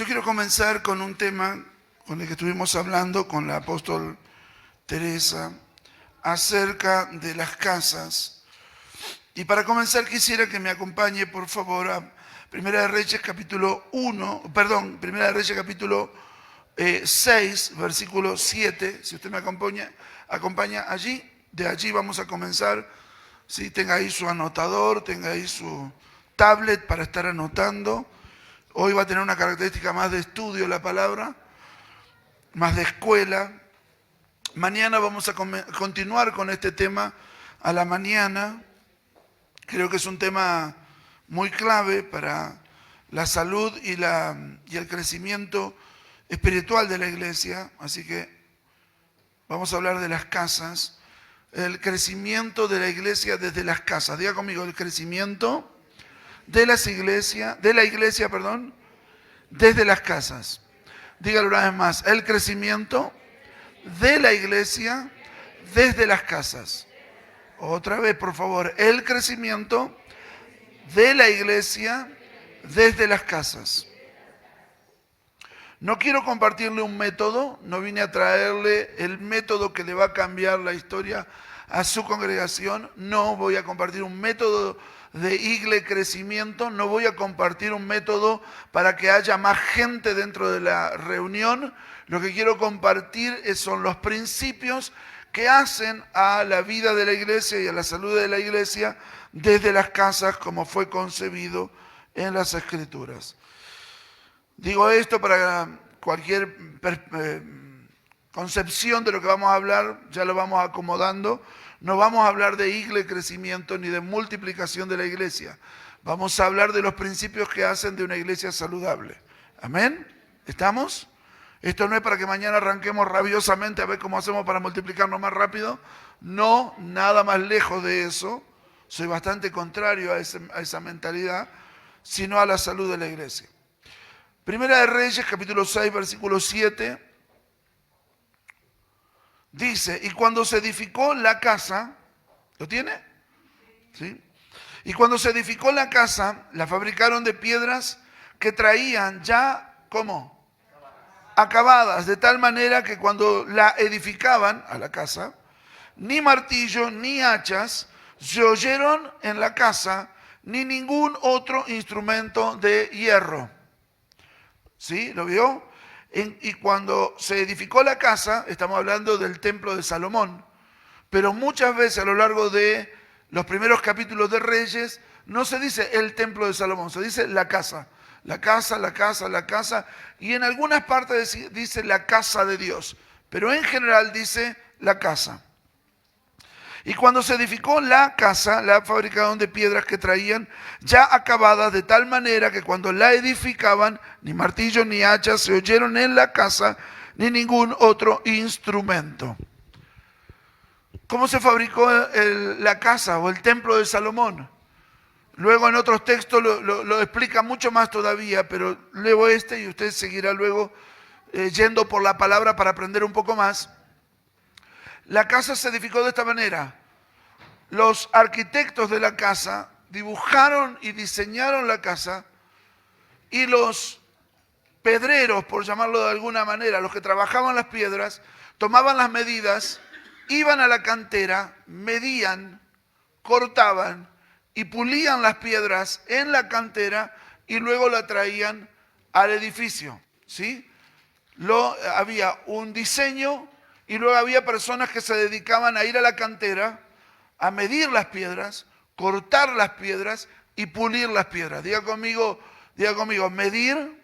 Yo quiero comenzar con un tema con el que estuvimos hablando con la apóstol Teresa acerca de las casas. Y para comenzar quisiera que me acompañe, por favor, a Primera de Reyes capítulo 6, versículo 7. Si usted me acompaña allí, de allí vamos a comenzar. Si tenga ahí su anotador, tenga ahí su tablet para estar anotando. Hoy va a tener una característica más de estudio la palabra, más de escuela. Mañana vamos a continuar con este tema a la mañana. Creo que es un tema muy clave para la salud y el crecimiento espiritual de la iglesia. Así que vamos a hablar de las casas, el crecimiento de la iglesia desde las casas. Diga conmigo, el crecimiento de la iglesia, desde las casas. Dígalo una vez más, el crecimiento de la iglesia desde las casas. Otra vez, por favor, el crecimiento de la iglesia desde las casas. No quiero compartirle un método, no vine a traerle el método que le va a cambiar la historia a su congregación. No voy a compartir un método de igle crecimiento, no voy a compartir un método para que haya más gente dentro de la reunión. Lo que quiero compartir son los principios que hacen a la vida de la iglesia y a la salud de la iglesia desde las casas, como fue concebido en las Escrituras. Digo esto para cualquier concepción de lo que vamos a hablar, ya lo vamos acomodando. No vamos a hablar de igle crecimiento ni de multiplicación de la iglesia. Vamos a hablar de los principios que hacen de una iglesia saludable. ¿Amén? ¿Estamos? Esto no es para que mañana arranquemos rabiosamente a ver cómo hacemos para multiplicarnos más rápido. No, nada más lejos de eso. Soy bastante contrario a esa mentalidad, sino a la salud de la iglesia. Primera de Reyes, capítulo 6, versículo 7. Dice, y cuando se edificó la casa, ¿lo tiene? ¿Sí? Y cuando se edificó la casa, la fabricaron de piedras que traían ya, ¿cómo? Acabadas, de tal manera que cuando la edificaban a la casa, ni martillo ni hachas se oyeron en la casa, ni ningún otro instrumento de hierro. ¿Sí? ¿Lo vio? Y cuando se edificó la casa, estamos hablando del templo de Salomón, pero muchas veces a lo largo de los primeros capítulos de Reyes no se dice el templo de Salomón, se dice la casa. La casa, la casa, la casa, y en algunas partes dice la casa de Dios, pero en general dice la casa. Y cuando se edificó la casa, la fabricaron de piedras que traían ya acabadas, de tal manera que cuando la edificaban, ni martillo ni hacha se oyeron en la casa, ni ningún otro instrumento. ¿Cómo se fabricó la casa o el templo de Salomón? Luego en otros textos lo explica mucho más todavía, pero leo este y usted seguirá luego yendo por la palabra para aprender un poco más. La casa se edificó de esta manera. Los arquitectos de la casa dibujaron y diseñaron la casa, y los pedreros, por llamarlo de alguna manera, los que trabajaban las piedras, tomaban las medidas, iban a la cantera, medían, cortaban y pulían las piedras en la cantera y luego la traían al edificio, ¿sí? Había un diseño y luego había personas que se dedicaban a ir a la cantera, a medir las piedras, cortar las piedras y pulir las piedras. Diga conmigo, medir,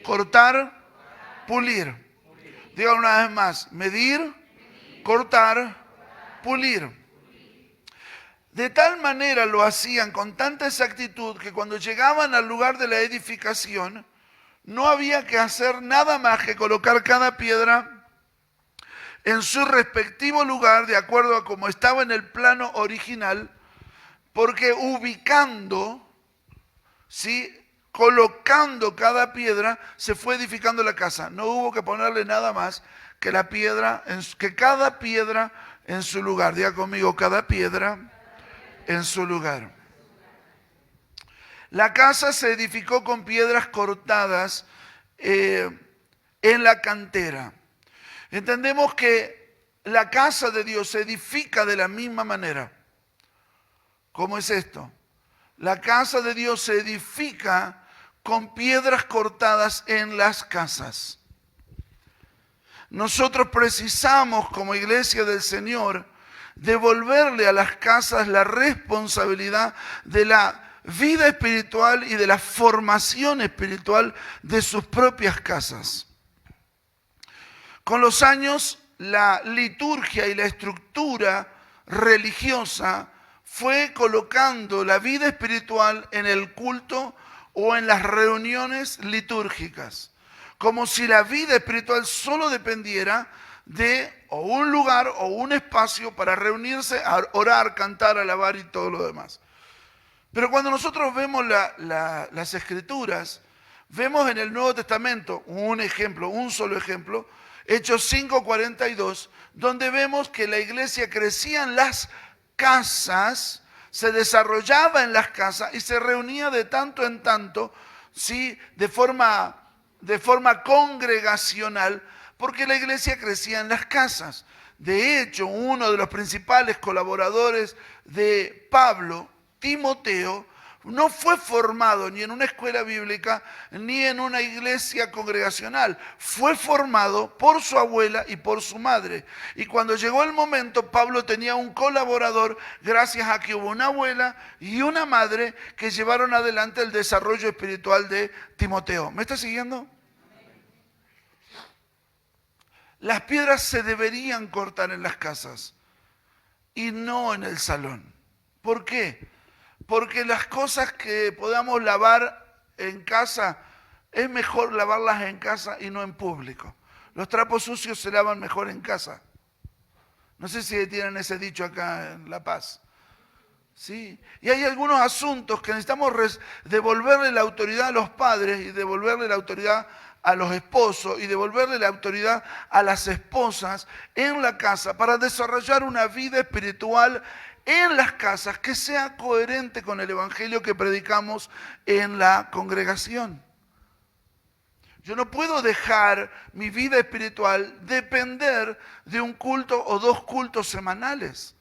cortar, pulir. Diga una vez más, medir, cortar, pulir. De tal manera lo hacían con tanta exactitud que cuando llegaban al lugar de la edificación, no había que hacer nada más que colocar cada piedra en su respectivo lugar, de acuerdo a como estaba en el plano original, porque ubicando, ¿sí?, colocando cada piedra, se fue edificando la casa. No hubo que ponerle nada más que cada piedra en su lugar. Diga conmigo, cada piedra en su lugar. La casa se edificó con piedras cortadas eh, en la cantera. Entendemos que la casa de Dios se edifica de la misma manera. ¿Cómo es esto? La casa de Dios se edifica con piedras cortadas en las casas. Nosotros precisamos, como iglesia del Señor, devolverle a las casas la responsabilidad de la vida espiritual y de la formación espiritual de sus propias casas. Con los años, la liturgia y la estructura religiosa fue colocando la vida espiritual en el culto o en las reuniones litúrgicas, como si la vida espiritual solo dependiera de o un lugar o un espacio para reunirse, a orar, cantar, alabar y todo lo demás. Pero cuando nosotros vemos las Escrituras, vemos en el Nuevo Testamento un ejemplo, un solo ejemplo, Hechos 5:42, donde vemos que la iglesia crecía en las casas, se desarrollaba en las casas y se reunía de tanto en tanto, ¿sí? de forma congregacional, porque la iglesia crecía en las casas. De hecho, uno de los principales colaboradores de Pablo, Timoteo, no fue formado ni en una escuela bíblica ni en una iglesia congregacional. Fue formado por su abuela y por su madre. Y cuando llegó el momento, Pablo tenía un colaborador gracias a que hubo una abuela y una madre que llevaron adelante el desarrollo espiritual de Timoteo. ¿Me está siguiendo? Las piedras se deberían cortar en las casas y no en el salón. ¿Por qué? Porque las cosas que podamos lavar en casa, es mejor lavarlas en casa y no en público. Los trapos sucios se lavan mejor en casa. No sé si tienen ese dicho acá en La Paz. ¿Sí? Y hay algunos asuntos que necesitamos devolverle la autoridad a los padres y devolverle la autoridad a los esposos y devolverle la autoridad a las esposas en la casa para desarrollar una vida espiritual en las casas que sea coherente con el evangelio que predicamos en la congregación. Yo no puedo dejar mi vida espiritual depender de un culto o 2 cultos semanales,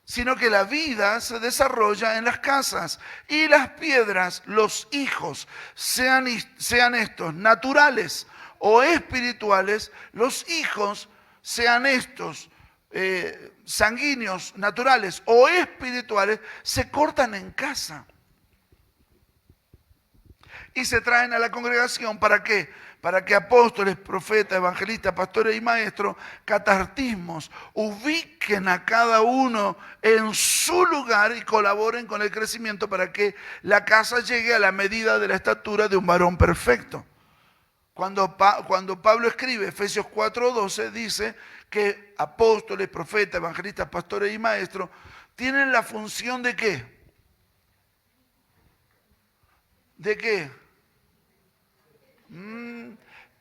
sino que la vida se desarrolla en las casas y las piedras, los hijos, sean estos naturales o espirituales, los hijos sean estos sanguíneos, naturales o espirituales, se cortan en casa y se traen a la congregación. ¿Para qué? Para que apóstoles, profetas, evangelistas, pastores y maestros, catartismos, ubiquen a cada uno en su lugar y colaboren con el crecimiento para que la casa llegue a la medida de la estatura de un varón perfecto. Cuando Pablo escribe Efesios 4:12, dice que apóstoles, profetas, evangelistas, pastores y maestros tienen la función ¿de qué? ¿De qué?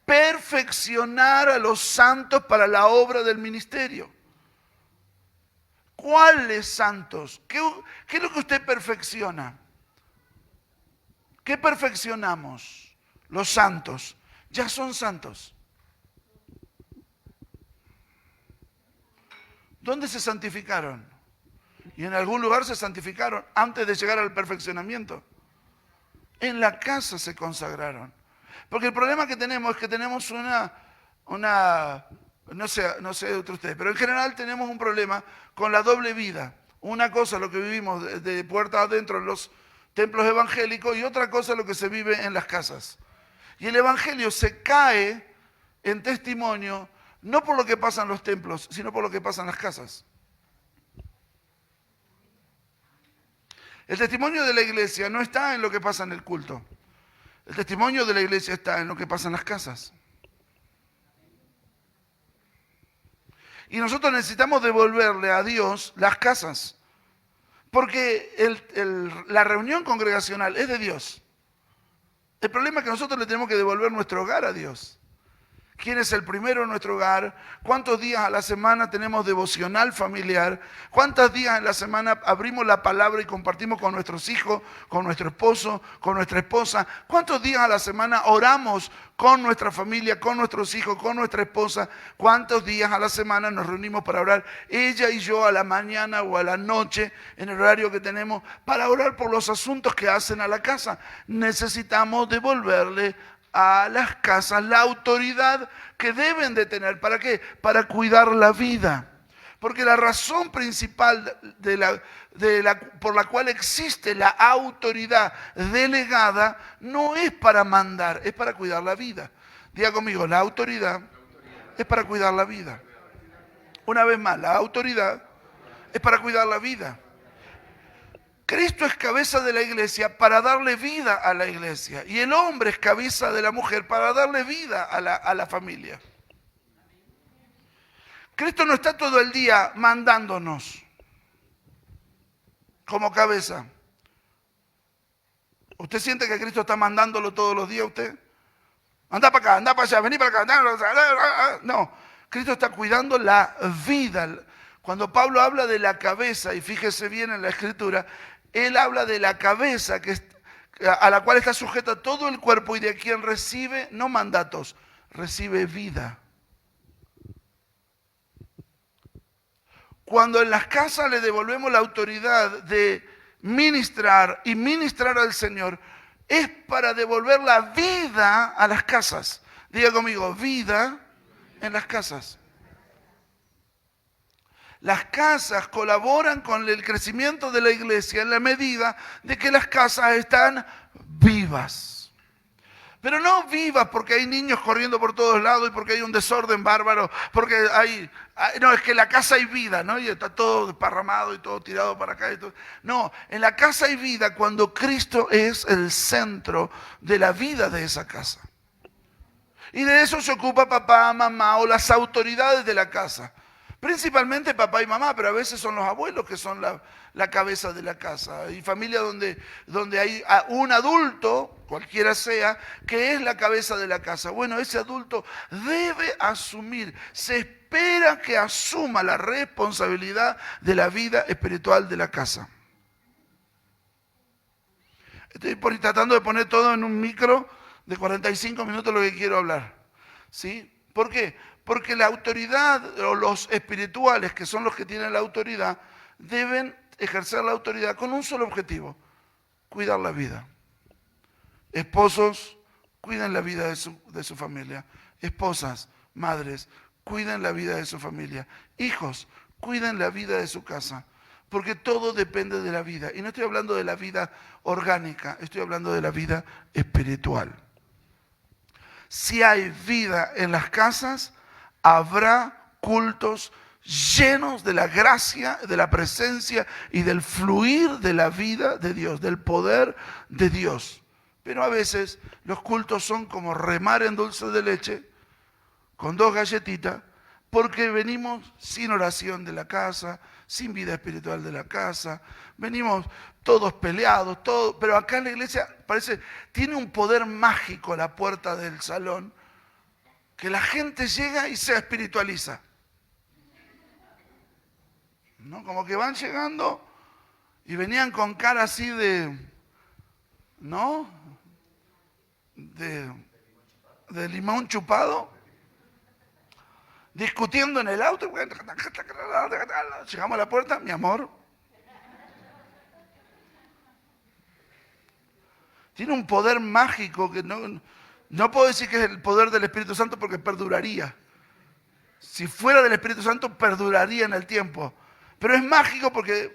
Perfeccionar a los santos para la obra del ministerio. ¿Cuáles santos? ¿Qué es lo que usted perfecciona? ¿Qué perfeccionamos? Los santos. Ya son santos. ¿Dónde se santificaron? Y en algún lugar se santificaron antes de llegar al perfeccionamiento. En la casa se consagraron. Porque el problema que tenemos es que tenemos no sé de ustedes, pero en general tenemos un problema con la doble vida. Una cosa lo que vivimos de puertas adentro en los templos evangélicos y otra cosa lo que se vive en las casas. Y el evangelio se cae en testimonio no por lo que pasa en los templos, sino por lo que pasa en las casas. El testimonio de la iglesia no está en lo que pasa en el culto. El testimonio de la iglesia está en lo que pasa en las casas. Y nosotros necesitamos devolverle a Dios las casas. Porque la reunión congregacional es de Dios. El problema es que nosotros le tenemos que devolver nuestro hogar a Dios. quién es el primero en nuestro hogar, cuántos días a la semana tenemos devocional familiar, cuántos días en la semana abrimos la palabra y compartimos con nuestros hijos, con nuestro esposo, con nuestra esposa, cuántos días a la semana oramos con nuestra familia, con nuestros hijos, con nuestra esposa, cuántos días a la semana nos reunimos para orar, ella y yo a la mañana o a la noche, en el horario que tenemos, para orar por los asuntos que hacen a la casa. Necesitamos devolverle a las casas la autoridad que deben de tener. ¿Para qué? Para cuidar la vida. Porque la razón principal por la cual existe la autoridad delegada no es para mandar, es para cuidar la vida. Diga conmigo, la autoridad es para cuidar la vida. Una vez más, la autoridad es para cuidar la vida. Cristo es cabeza de la iglesia para darle vida a la iglesia. Y el hombre es cabeza de la mujer para darle vida a la familia. Cristo no está todo el día mandándonos como cabeza. ¿Usted siente que Cristo está mandándolo todos los días a usted? Anda para acá, anda para allá, vení para acá. No, Cristo está cuidando la vida. Cuando Pablo habla de la cabeza, y fíjese bien en la Escritura, él habla de la cabeza a la cual está sujeta todo el cuerpo y de quien recibe, no mandatos, recibe vida. Cuando en las casas le devolvemos la autoridad de ministrar y ministrar al Señor, es para devolver la vida a las casas. Diga conmigo, vida en las casas. Las casas colaboran con el crecimiento de la iglesia en la medida de que las casas están vivas. Pero no vivas porque hay niños corriendo por todos lados y porque hay un desorden bárbaro, porque no, es que en la casa hay vida, ¿no? Y está todo desparramado y todo tirado para acá. No, en la casa hay vida cuando Cristo es el centro de la vida de esa casa. Y de eso se ocupa papá, mamá o las autoridades de la casa. Principalmente papá y mamá, pero a veces son los abuelos que son la cabeza de la casa. Hay familias donde hay un adulto, cualquiera sea, que es la cabeza de la casa. Bueno, ese adulto debe asumir, se espera que asuma la responsabilidad de la vida espiritual de la casa. Estoy tratando de poner todo en un micro de 45 minutos lo que quiero hablar. ¿Sí? ¿Por qué? Porque la autoridad, o los espirituales, que son los que tienen la autoridad, deben ejercer la autoridad con un solo objetivo: cuidar la vida. Esposos, cuiden la vida de su familia. Esposas, madres, cuiden la vida de su familia. Hijos, cuiden la vida de su casa. Porque todo depende de la vida. Y no estoy hablando de la vida orgánica, estoy hablando de la vida espiritual. Si hay vida en las casas, habrá cultos llenos de la gracia, de la presencia y del fluir de la vida de Dios, del poder de Dios. Pero a veces los cultos son como remar en dulce de leche, con 2 galletitas, porque venimos sin oración de la casa, sin vida espiritual de la casa, venimos todos peleados, pero acá en la iglesia tiene un poder mágico la puerta del salón, que la gente llega y se espiritualiza. ¿No? Como que van llegando y venían con cara así ¿no? De limón chupado, discutiendo en el auto. Llegamos a la puerta, mi amor. Tiene un poder mágico que no puedo decir que es el poder del Espíritu Santo porque perduraría. Si fuera del Espíritu Santo, perduraría en el tiempo. Pero es mágico porque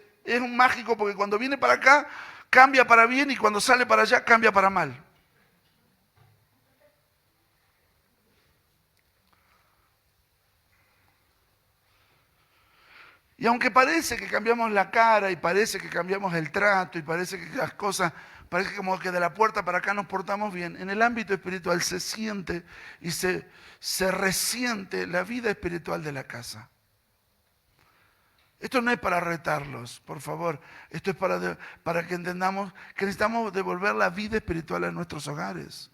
cuando viene para acá, cambia para bien, y cuando sale para allá, cambia para mal. Y aunque parece que cambiamos la cara y parece que cambiamos el trato y parece que las cosas, parece como que de la puerta para acá nos portamos bien, en el ámbito espiritual se siente y se resiente la vida espiritual de la casa. Esto no es para retarlos, por favor. Esto es para que entendamos que necesitamos devolver la vida espiritual a nuestros hogares.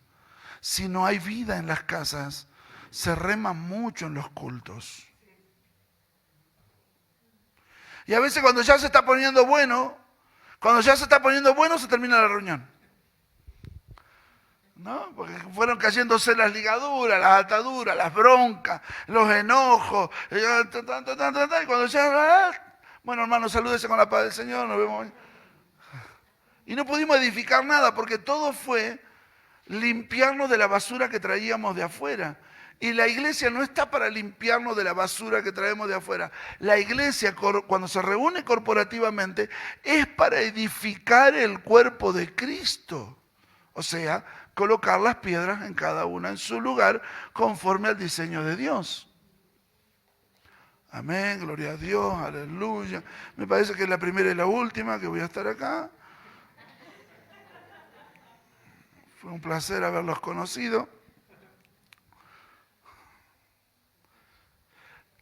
Si no hay vida en las casas, se rema mucho en los cultos. Y a veces cuando ya se está poniendo bueno, se termina la reunión. ¿No? Porque fueron cayéndose las ligaduras, las ataduras, las broncas, los enojos. Y cuando ya, bueno, hermano, salúdese con la paz del Señor, nos vemos. Y no pudimos edificar nada porque todo fue limpiarnos de la basura que traíamos de afuera. Y la iglesia no está para limpiarnos de la basura que traemos de afuera. La iglesia, cuando se reúne corporativamente, es para edificar el cuerpo de Cristo. O sea, colocar las piedras en cada una en su lugar conforme al diseño de Dios. Amén, gloria a Dios, aleluya. Me parece que es la primera y la última que voy a estar acá. Fue un placer haberlos conocido.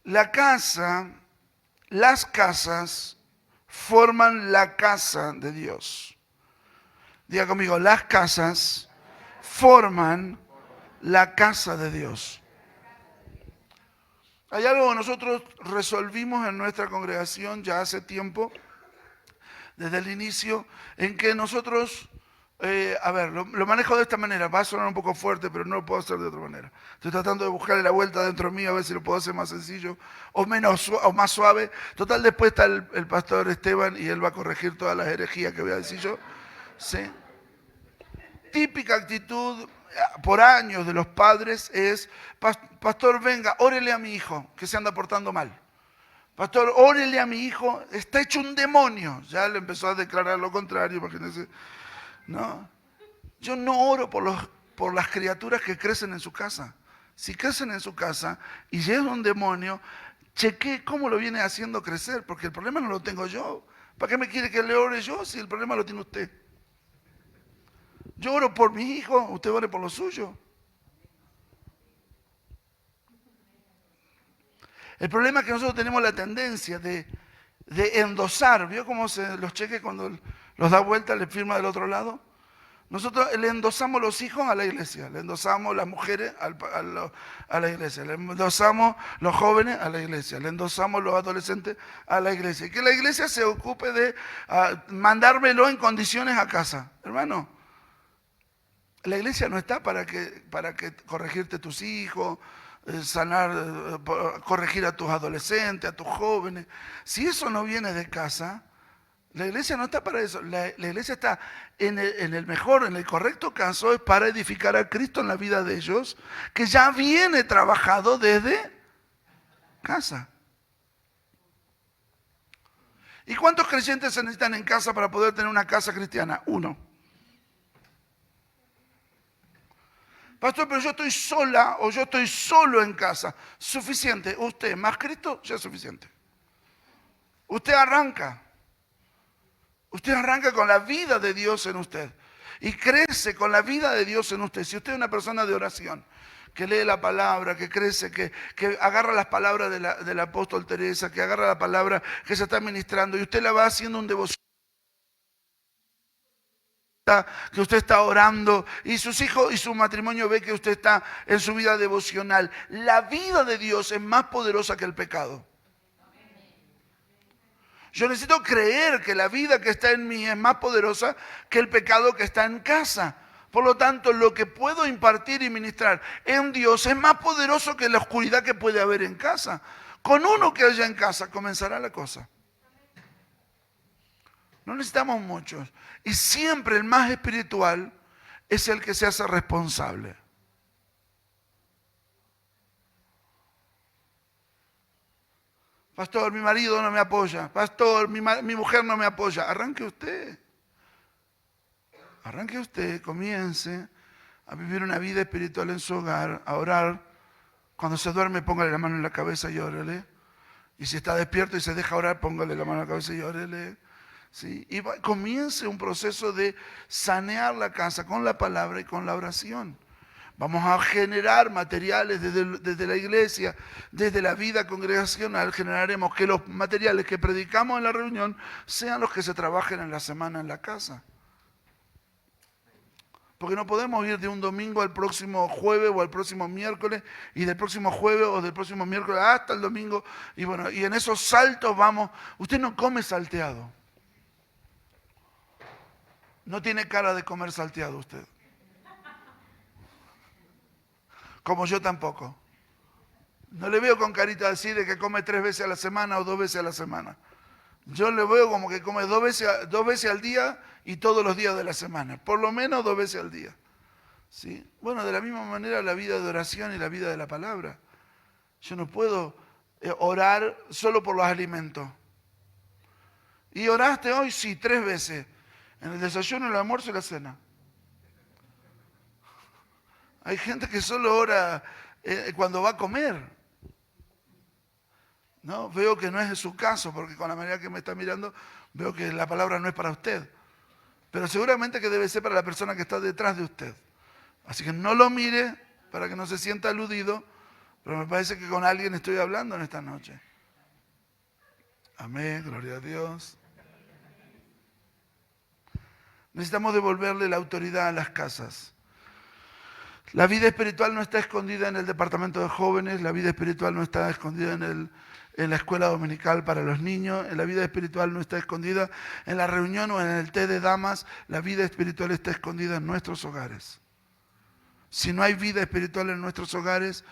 La casa, las casas forman la casa de Dios. Diga conmigo, las casas forman la casa de Dios. Hay algo que nosotros resolvimos en nuestra congregación ya hace tiempo, desde el inicio, en que nosotros, lo manejo de esta manera, va a sonar un poco fuerte, pero no lo puedo hacer de otra manera. Estoy tratando de buscarle la vuelta dentro mío, a ver si lo puedo hacer más sencillo o más suave. Total, después está el pastor Esteban y él va a corregir todas las herejías que voy a decir yo. ¿Sí? Típica actitud por años de los padres es, pastor, venga, órele a mi hijo que se anda portando mal. Pastor, órele a mi hijo, está hecho un demonio. Ya le empezó a declarar lo contrario, imagínense. No, yo no oro por las criaturas que crecen en su casa. Si crecen en su casa y llega un demonio, chequee cómo lo viene haciendo crecer, porque el problema no lo tengo yo. ¿Para qué me quiere que le ore yo si el problema lo tiene usted? Yo oro por mi hijo, usted ore por lo suyo. El problema es que nosotros tenemos la tendencia de endosar. ¿Vio cómo los cheques cuando los da vuelta le firma del otro lado? Nosotros le endosamos los hijos a la iglesia, le endosamos las mujeres a la iglesia, le endosamos los jóvenes a la iglesia, le endosamos los adolescentes a la iglesia. Y que la iglesia se ocupe de mandármelo en condiciones a casa. Hermano, la iglesia no está para que corregirte tus hijos, sanar, corregir a tus adolescentes, a tus jóvenes. Si eso no viene de casa, la iglesia no está para eso. La iglesia está en el correcto caso, es para edificar a Cristo en la vida de ellos, que ya viene trabajado desde casa. ¿Y cuántos creyentes se necesitan en casa para poder tener una casa cristiana? Uno. Pastor, pero yo estoy sola o yo estoy solo en casa. Suficiente. Usted más Cristo ya es suficiente. Usted arranca. Usted arranca con la vida de Dios en usted. Y crece con la vida de Dios en usted. Si usted es una persona de oración, que lee la palabra, que crece, que agarra las palabras del apóstol Teresa, que agarra la palabra que se está ministrando y usted la va haciendo un devoción, que usted está orando y sus hijos y su matrimonio ve que usted está en su vida devocional. La vida de Dios es más poderosa que el pecado. Yo necesito creer que la vida que está en mí es más poderosa que el pecado que está en casa. Por lo tanto, lo que puedo impartir y ministrar en Dios es más poderoso que la oscuridad que puede haber en casa. Con uno que haya en casa comenzará la cosa. No necesitamos muchos. Y siempre el más espiritual es el que se hace responsable. Pastor, mi marido no me apoya. Pastor, mi mujer no me apoya. Arranque usted. Arranque usted, comience a vivir una vida espiritual en su hogar, a orar. Cuando se duerme, póngale la mano en la cabeza y órele. Y si está despierto y se deja orar, póngale la mano en la cabeza y órele. ¿Sí? Y comience un proceso de sanear la casa con la palabra y con la oración. Vamos a generar materiales desde la iglesia, desde la vida congregacional, generaremos que los materiales que predicamos en la reunión sean los que se trabajen en la semana en la casa. Porque no podemos ir de un domingo al próximo jueves o al próximo miércoles y del próximo jueves o del próximo miércoles hasta el domingo. Y bueno, y en esos saltos vamos. Usted no come salteado. No tiene cara de comer salteado usted. Como yo tampoco. No le veo con carita así de que come 3 veces a la semana o 2 veces a la semana. Yo le veo como que come 2 veces al día y todos los días de la semana. Por lo menos 2 veces al día. ¿Sí? Bueno, de la misma manera la vida de oración y la vida de la palabra. Yo no puedo orar solo por los alimentos. ¿Y oraste hoy? Sí, 3 veces. En el desayuno, el almuerzo y la cena. Hay gente que solo ora cuando va a comer. ¿No? Veo que no es su caso, porque con la manera que me está mirando, veo que la palabra no es para usted. Pero seguramente que debe ser para la persona que está detrás de usted. Así que no lo mire para que no se sienta aludido, pero me parece que con alguien estoy hablando en esta noche. Amén, gloria a Dios. Necesitamos devolverle la autoridad a las casas. La vida espiritual no está escondida en el departamento de jóvenes, la vida espiritual no está escondida en la escuela dominical para los niños, la vida espiritual no está escondida en la reunión o en el té de damas, la vida espiritual está escondida en nuestros hogares. Si no hay vida espiritual en nuestros hogares,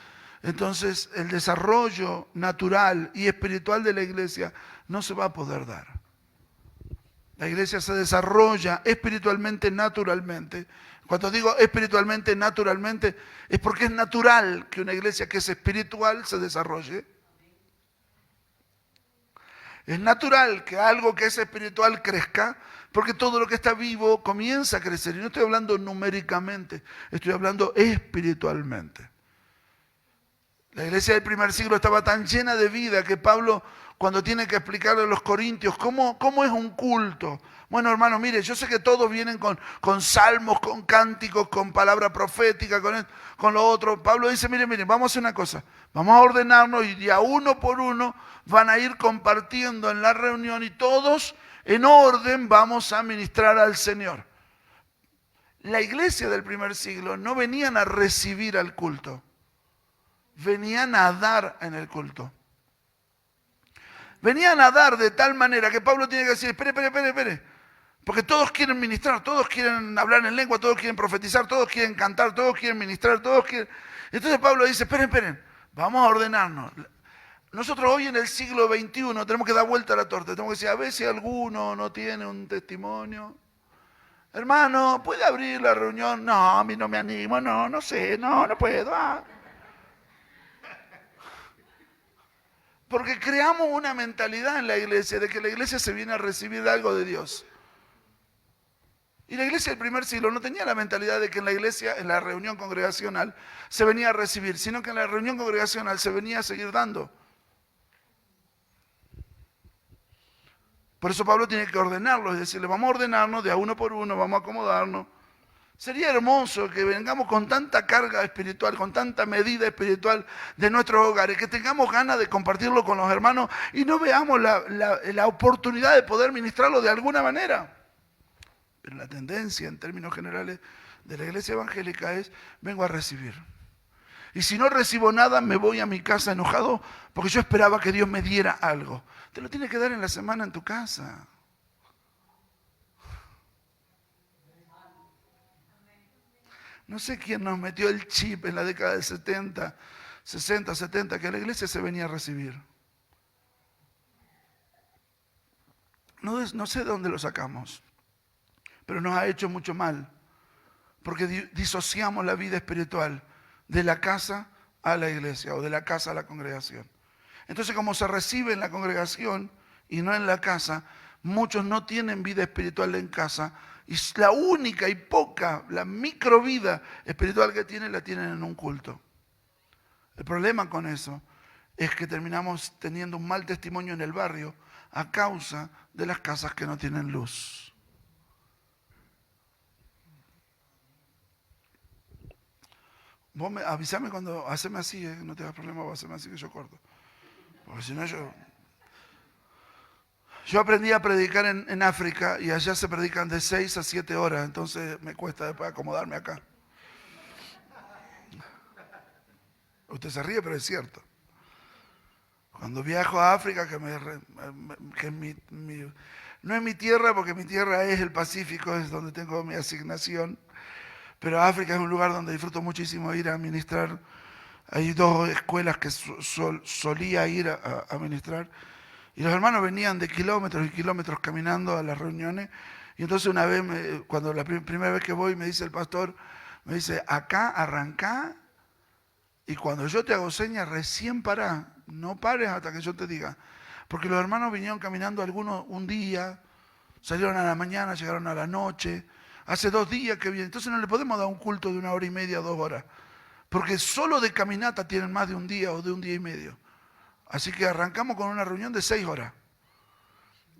entonces el desarrollo natural y espiritual de la iglesia no se va a poder dar. La iglesia se desarrolla espiritualmente, naturalmente. Cuando digo espiritualmente, naturalmente, es porque es natural que una iglesia que es espiritual se desarrolle. Es natural que algo que es espiritual crezca, porque todo lo que está vivo comienza a crecer. Y no estoy hablando numéricamente, estoy hablando espiritualmente. La iglesia del primer siglo estaba tan llena de vida que Pablo, cuando tiene que explicarle a los corintios cómo es un culto. Bueno, hermano, mire, yo sé que todos vienen con salmos, con cánticos, con palabra profética, con lo otro. Pablo dice, mire, vamos a hacer una cosa. Vamos a ordenarnos y de a uno por uno van a ir compartiendo en la reunión y todos en orden vamos a ministrar al Señor. La iglesia del primer siglo no venían a recibir al culto. Venían a dar en el culto. Venían a dar de tal manera que Pablo tiene que decir, espere. Porque todos quieren ministrar, todos quieren hablar en lengua, todos quieren profetizar, todos quieren cantar, todos quieren ministrar, todos quieren... Entonces Pablo dice, esperen, vamos a ordenarnos. Nosotros hoy en el siglo XXI tenemos que dar vuelta a la torta. Tenemos que decir, a ver si alguno no tiene un testimonio. Hermano, ¿puede abrir la reunión? No, a mí no me animo, no sé, no puedo. Porque creamos una mentalidad en la iglesia de que la iglesia se viene a recibir algo de Dios. Y la iglesia del primer siglo no tenía la mentalidad de que en la iglesia, en la reunión congregacional, se venía a recibir, sino que en la reunión congregacional se venía a seguir dando. Por eso Pablo tiene que ordenarlo, es decirle, vamos a ordenarnos de a uno por uno, vamos a acomodarnos. Sería hermoso que vengamos con tanta carga espiritual, con tanta medida espiritual de nuestros hogares, que tengamos ganas de compartirlo con los hermanos y no veamos la oportunidad de poder ministrarlo de alguna manera. Pero la tendencia en términos generales de la iglesia evangélica es, vengo a recibir. Y si no recibo nada, me voy a mi casa enojado porque yo esperaba que Dios me diera algo. Te lo tiene que dar en la semana en tu casa. No sé quién nos metió el chip en la década del 60, 60, 70, que a la iglesia se venía a recibir. No sé de dónde lo sacamos, pero nos ha hecho mucho mal, porque disociamos la vida espiritual de la casa a la iglesia o de la casa a la congregación. Entonces, como se recibe en la congregación y no en la casa, muchos no tienen vida espiritual en casa y la única y poca, la microvida espiritual que tienen, la tienen en un culto. El problema con eso es que terminamos teniendo un mal testimonio en el barrio a causa de las casas que no tienen luz. Vos avísame cuando, haceme así, no te hagas problema, vos haceme así que yo corto. Porque si no yo Yo aprendí a predicar en África y allá se predican de 6 a 7 horas, entonces me cuesta después acomodarme acá. Usted se ríe, pero es cierto. Cuando viajo a África, no es mi tierra, porque mi tierra es el Pacífico, es donde tengo mi asignación, pero África es un lugar donde disfruto muchísimo ir a ministrar. Hay 2 escuelas que solía ir a ministrar, y los hermanos venían de kilómetros y kilómetros caminando a las reuniones, y entonces una vez, cuando la primera vez que voy, me dice el pastor, me dice, acá arrancá, y cuando yo te hago señas, recién pará, no pares hasta que yo te diga. Porque los hermanos vinieron caminando algunos un día, salieron a la mañana, llegaron a la noche, hace 2 días que vienen, entonces no le podemos dar un culto de 1 hora y media, 2 horas, porque solo de caminata tienen más de un día o de un día y medio. Así que arrancamos con una reunión de 6 horas.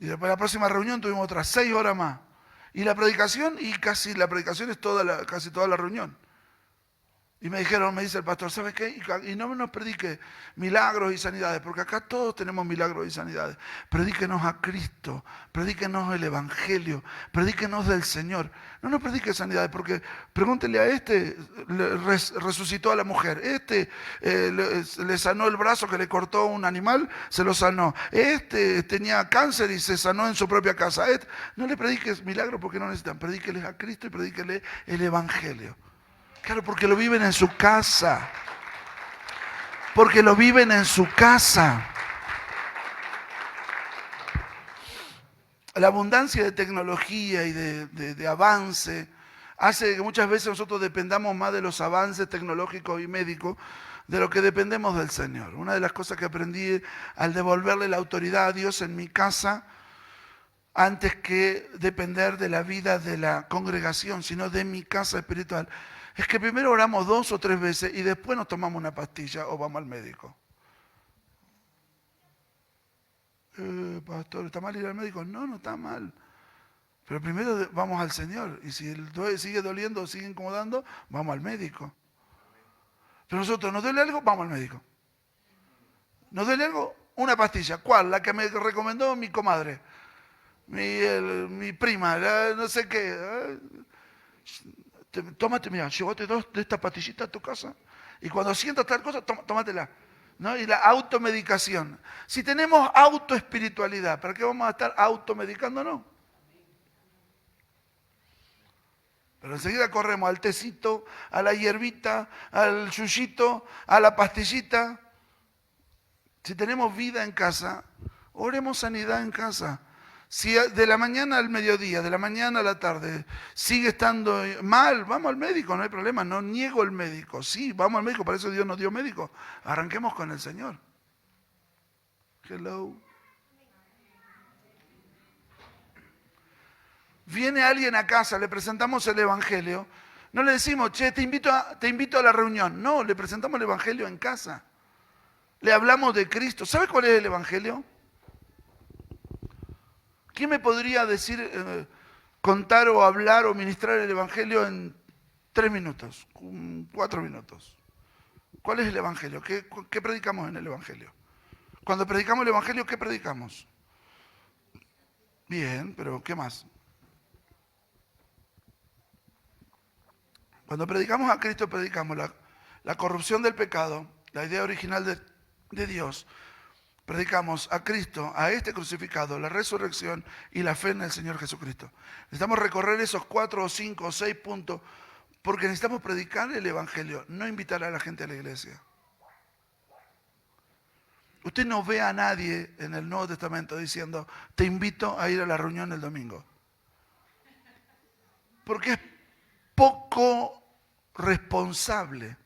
Y después la próxima reunión tuvimos otras 6 horas más. Y la predicación, la predicación es casi toda la reunión. Y me dice el pastor, ¿sabes qué? Y no nos predique milagros y sanidades, porque acá todos tenemos milagros y sanidades. Predíquenos a Cristo, predíquenos el Evangelio, predíquenos del Señor. No nos predique sanidades, porque pregúntele a resucitó a la mujer. Le sanó el brazo que le cortó un animal, se lo sanó. Tenía cáncer y se sanó en su propia casa. No le prediques milagros porque no necesitan. Predíqueles a Cristo y predíqueles el Evangelio. Claro, porque lo viven en su casa. Porque lo viven en su casa. La abundancia de tecnología y de avance hace que muchas veces nosotros dependamos más de los avances tecnológicos y médicos de lo que dependemos del Señor. Una de las cosas que aprendí al devolverle la autoridad a Dios en mi casa, antes que depender de la vida de la congregación, sino de mi casa espiritual, es que primero oramos 2 o 3 veces y después nos tomamos una pastilla o vamos al médico. Pastor, ¿está mal ir al médico? No, no está mal. Pero primero vamos al Señor. Y si sigue doliendo o sigue incomodando, vamos al médico. Pero nosotros, ¿nos duele algo? Vamos al médico. ¿Nos duele algo? Una pastilla. ¿Cuál? La que me recomendó mi comadre. Mi prima, no sé qué. Tómate, mira, llévate 2 de estas pastillitas a tu casa y cuando sientas tal cosa, tómatela. ¿No? Y la automedicación. Si tenemos autoespiritualidad, ¿para qué vamos a estar automedicándonos? Pero enseguida corremos al tecito, a la hierbita, al yuyito, a la pastillita. Si tenemos vida en casa, oremos sanidad en casa. Si de la mañana al mediodía, de la mañana a la tarde, sigue estando mal, vamos al médico, no hay problema, no niego el médico. Sí, vamos al médico, para eso Dios nos dio médico. Arranquemos con el Señor. Hello. Viene alguien a casa, le presentamos el Evangelio, no le decimos, che, te invito a la reunión. No, le presentamos el Evangelio en casa. Le hablamos de Cristo. ¿Sabe cuál es el Evangelio? ¿Quién me podría decir, contar o hablar o ministrar el Evangelio en 3 minutos, 4 minutos? ¿Cuál es el Evangelio? ¿Qué predicamos en el Evangelio? Cuando predicamos el Evangelio, ¿qué predicamos? Bien, pero ¿qué más? Cuando predicamos a Cristo, predicamos la corrupción del pecado, la idea original de Dios. Predicamos a Cristo, a este crucificado, la resurrección y la fe en el Señor Jesucristo. Necesitamos recorrer esos 4 o 5 o 6 puntos porque necesitamos predicar el Evangelio, no invitar a la gente a la iglesia. Usted no ve a nadie en el Nuevo Testamento diciendo, te invito a ir a la reunión el domingo. Porque es poco responsable.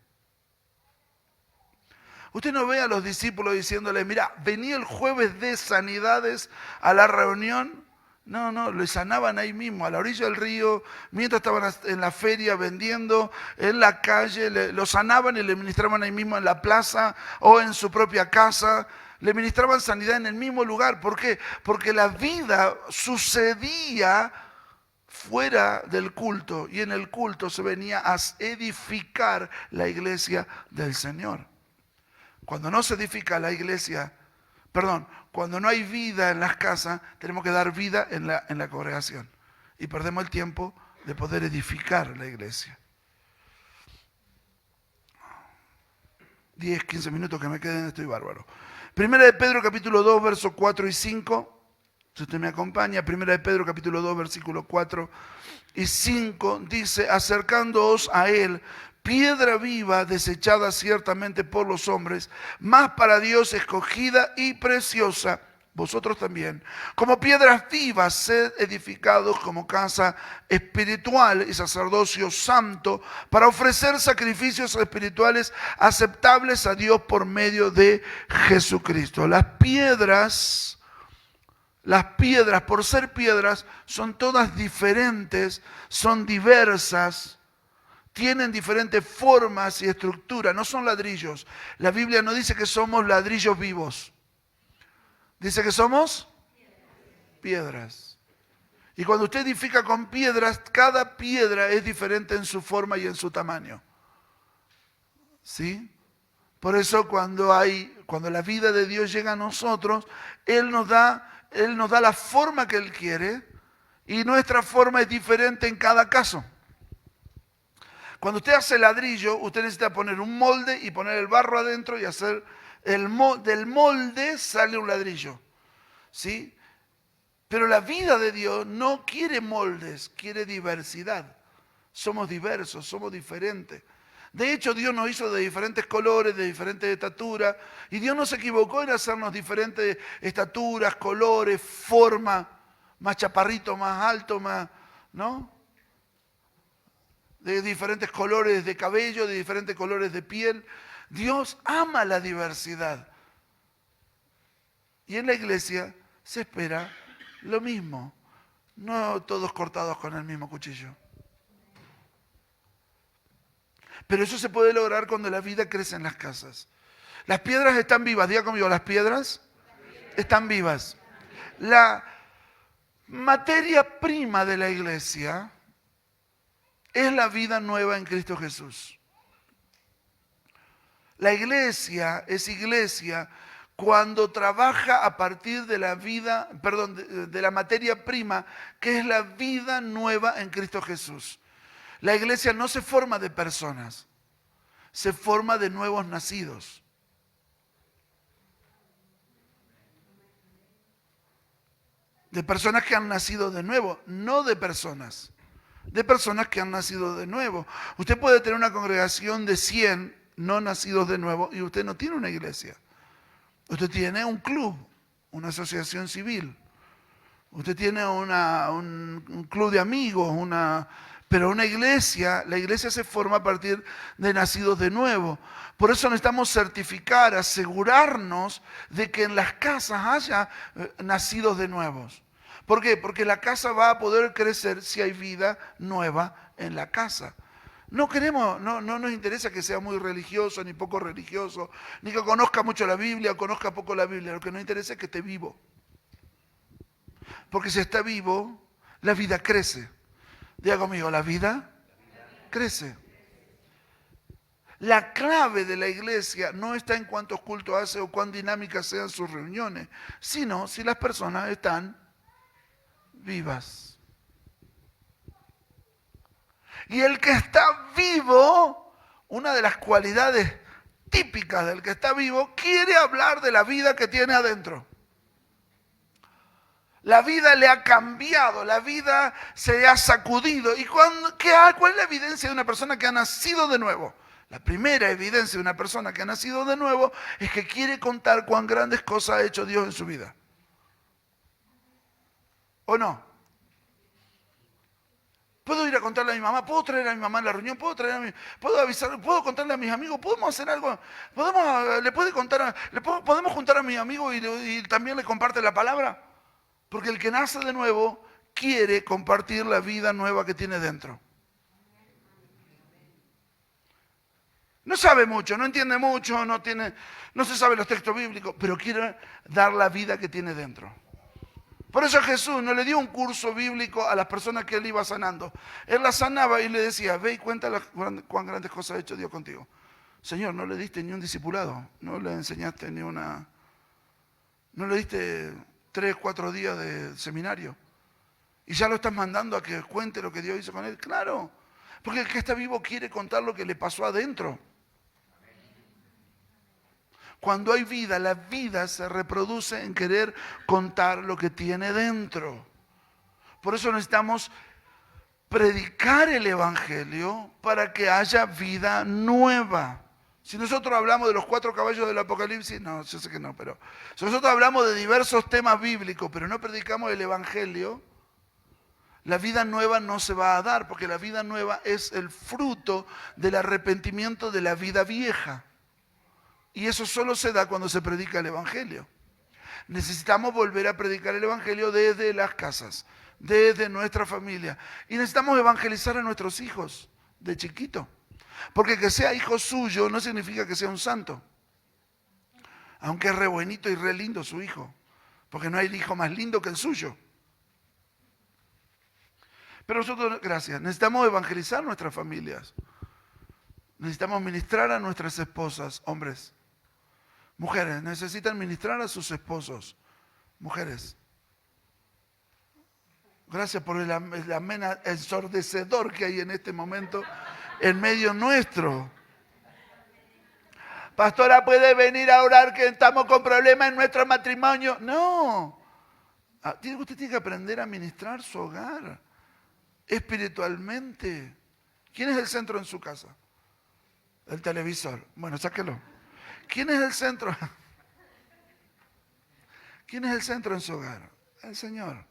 Usted no ve a los discípulos diciéndole, mira, vení el jueves de sanidades a la reunión. No, le sanaban ahí mismo, a la orilla del río, mientras estaban en la feria vendiendo, en la calle, lo sanaban y le ministraban ahí mismo en la plaza o en su propia casa. Le ministraban sanidad en el mismo lugar. ¿Por qué? Porque la vida sucedía fuera del culto y en el culto se venía a edificar la iglesia del Señor. Cuando no se edifica la iglesia, Perdón, cuando no hay vida en las casas, tenemos que dar vida en la congregación. Y perdemos el tiempo de poder edificar la iglesia. 10, 15 minutos que me queden, estoy bárbaro. Primera de Pedro capítulo 2, versos 4 y 5. Si usted me acompaña, Primera de Pedro capítulo 2, versículos 4 y 5, dice, acercándoos a él, piedra viva desechada ciertamente por los hombres, mas para Dios escogida y preciosa, vosotros también. Como piedras vivas, sed edificados como casa espiritual y sacerdocio santo, para ofrecer sacrificios espirituales aceptables a Dios por medio de Jesucristo. Las piedras, por ser piedras, son todas diferentes, son diversas, tienen diferentes formas y estructuras, no son ladrillos. La Biblia no dice que somos ladrillos vivos. Dice que somos piedras. Y cuando usted edifica con piedras, cada piedra es diferente en su forma y en su tamaño. ¿Sí? Por eso cuando la vida de Dios llega a nosotros, Él nos da la forma que Él quiere y nuestra forma es diferente en cada caso. Cuando usted hace ladrillo, usted necesita poner un molde y poner el barro adentro y hacer del molde sale un ladrillo. ¿Sí? Pero la vida de Dios no quiere moldes, quiere diversidad. Somos diversos, somos diferentes. De hecho, Dios nos hizo de diferentes colores, de diferentes estaturas, y Dios no se equivocó en hacernos diferentes estaturas, colores, forma, más chaparrito, más alto, más, ¿no? De diferentes colores de cabello, de diferentes colores de piel. Dios ama la diversidad. Y en la iglesia se espera lo mismo. No todos cortados con el mismo cuchillo. Pero eso se puede lograr cuando la vida crece en las casas. Las piedras están vivas. Diga conmigo, las piedras están vivas. La materia prima de la iglesia es la vida nueva en Cristo Jesús. La iglesia es iglesia cuando trabaja a partir de la vida, de la materia prima, que es la vida nueva en Cristo Jesús. La iglesia no se forma de personas, se forma de nuevos nacidos. De personas que han nacido de nuevo, no de personas que han nacido de nuevo. Usted puede tener una congregación de 100 no nacidos de nuevo y usted no tiene una iglesia. Usted tiene un club, una asociación civil. Usted tiene un club de amigos, pero la iglesia se forma a partir de nacidos de nuevo. Por eso necesitamos certificar, asegurarnos de que en las casas haya nacidos de nuevos. ¿Por qué? Porque la casa va a poder crecer si hay vida nueva en la casa. No nos interesa que sea muy religioso, ni poco religioso, ni que conozca mucho la Biblia o conozca poco la Biblia. Lo que nos interesa es que esté vivo. Porque si está vivo, la vida crece. Diga conmigo, la vida crece. La clave de la iglesia no está en cuántos cultos hace o cuán dinámicas sean sus reuniones, sino si las personas están vivas. Y el que está vivo, una de las cualidades típicas del que está vivo, quiere hablar de la vida que tiene adentro. La vida le ha cambiado, la vida se ha sacudido. ¿Y cuál es la evidencia de una persona que ha nacido de nuevo? La primera evidencia de una persona que ha nacido de nuevo es que quiere contar cuán grandes cosas ha hecho Dios en su vida. ¿O no? Puedo ir a contarle a mi mamá, puedo traer a mi mamá en la reunión, puedo avisar, puedo contarle a mis amigos, podemos hacer algo, podemos juntar a mis amigos y también le comparte la palabra. Porque el que nace de nuevo quiere compartir la vida nueva que tiene dentro. No sabe mucho, no entiende mucho, no se sabe los textos bíblicos, pero quiere dar la vida que tiene dentro. Por eso Jesús no le dio un curso bíblico a las personas que él iba sanando. Él las sanaba y le decía, ve y cuenta cuán grandes cosas ha hecho Dios contigo. Señor, no le diste ni un discipulado, no le enseñaste ni una ¿No le diste 3, 4 días de seminario? Y ya lo estás mandando a que cuente lo que Dios hizo con él. Claro, porque el que está vivo quiere contar lo que le pasó adentro. Cuando hay vida, la vida se reproduce en querer contar lo que tiene dentro. Por eso necesitamos predicar el Evangelio para que haya vida nueva. Si nosotros hablamos de los 4 caballos del Apocalipsis, no, yo sé que no, pero si nosotros hablamos de diversos temas bíblicos, pero no predicamos el Evangelio, la vida nueva no se va a dar, porque la vida nueva es el fruto del arrepentimiento de la vida vieja. Y eso solo se da cuando se predica el Evangelio. Necesitamos volver a predicar el Evangelio desde las casas, desde nuestra familia. Y necesitamos evangelizar a nuestros hijos de chiquito. Porque que sea hijo suyo no significa que sea un santo. Aunque es re buenito y re lindo su hijo. Porque no hay hijo más lindo que el suyo. Pero nosotros, gracias, necesitamos evangelizar nuestras familias. Necesitamos ministrar a nuestras esposas, hombres. Mujeres, necesitan ministrar a sus esposos. Mujeres. Gracias por el amén ensordecedor que hay en este momento en medio nuestro. Pastora, ¿puede venir a orar que estamos con problemas en nuestro matrimonio? No. Usted tiene que aprender a ministrar su hogar espiritualmente. ¿Quién es el centro en su casa? El televisor. Bueno, sáquelo. ¿Quién es el centro? ¿Quién es el centro en su hogar? El Señor.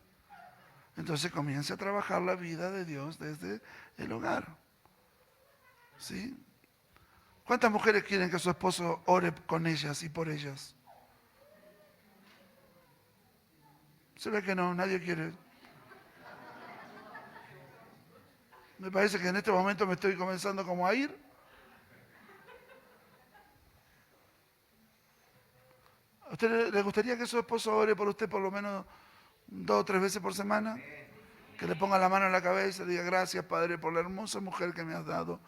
Entonces comience a trabajar la vida de Dios desde el hogar. ¿Sí? ¿Cuántas mujeres quieren que su esposo ore con ellas y por ellas? Se ve que no, nadie quiere. Me parece que en este momento me estoy comenzando como a ir. ¿A usted le gustaría que su esposo ore por usted por lo menos 2 o 3 veces por semana? Que le ponga la mano en la cabeza y le diga: gracias, Padre, por la hermosa mujer que me has dado.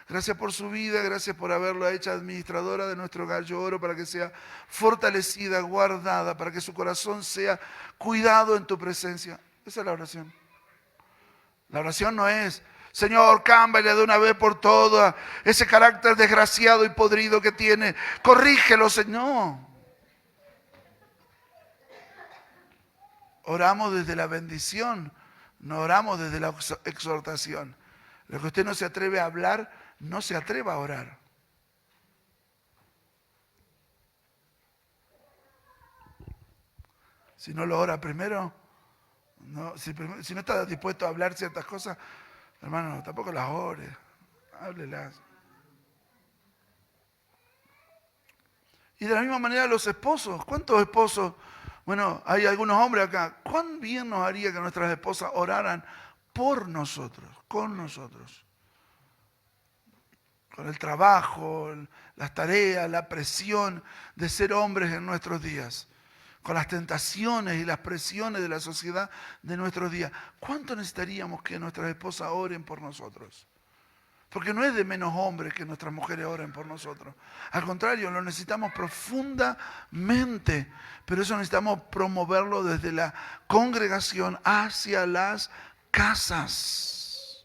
Gracias por su vida, gracias por haberla hecha administradora de nuestro hogar. Yo oro para que sea fortalecida, guardada, para que su corazón sea cuidado en tu presencia. Esa es la oración. La oración no es: Señor, cámbiale de una vez por todas ese carácter desgraciado y podrido que tiene. Corrígelo, Señor. No. Oramos desde la bendición, no oramos desde la exhortación. Lo que usted no se atreve a hablar, no se atreva a orar. Si no lo ora primero, si no está dispuesto a hablar ciertas cosas, hermano, tampoco las ore, háblelas. Y de la misma manera los esposos. ¿Cuántos esposos? Bueno, hay algunos hombres acá. ¿Cuán bien nos haría que nuestras esposas oraran por nosotros, con nosotros? Con el trabajo, las tareas, la presión de ser hombres en nuestros días. Con las tentaciones y las presiones de la sociedad de nuestros días. ¿Cuánto necesitaríamos que nuestras esposas oren por nosotros? Porque no es de menos hombres que nuestras mujeres oren por nosotros. Al contrario, lo necesitamos profundamente. Pero eso necesitamos promoverlo desde la congregación hacia las casas.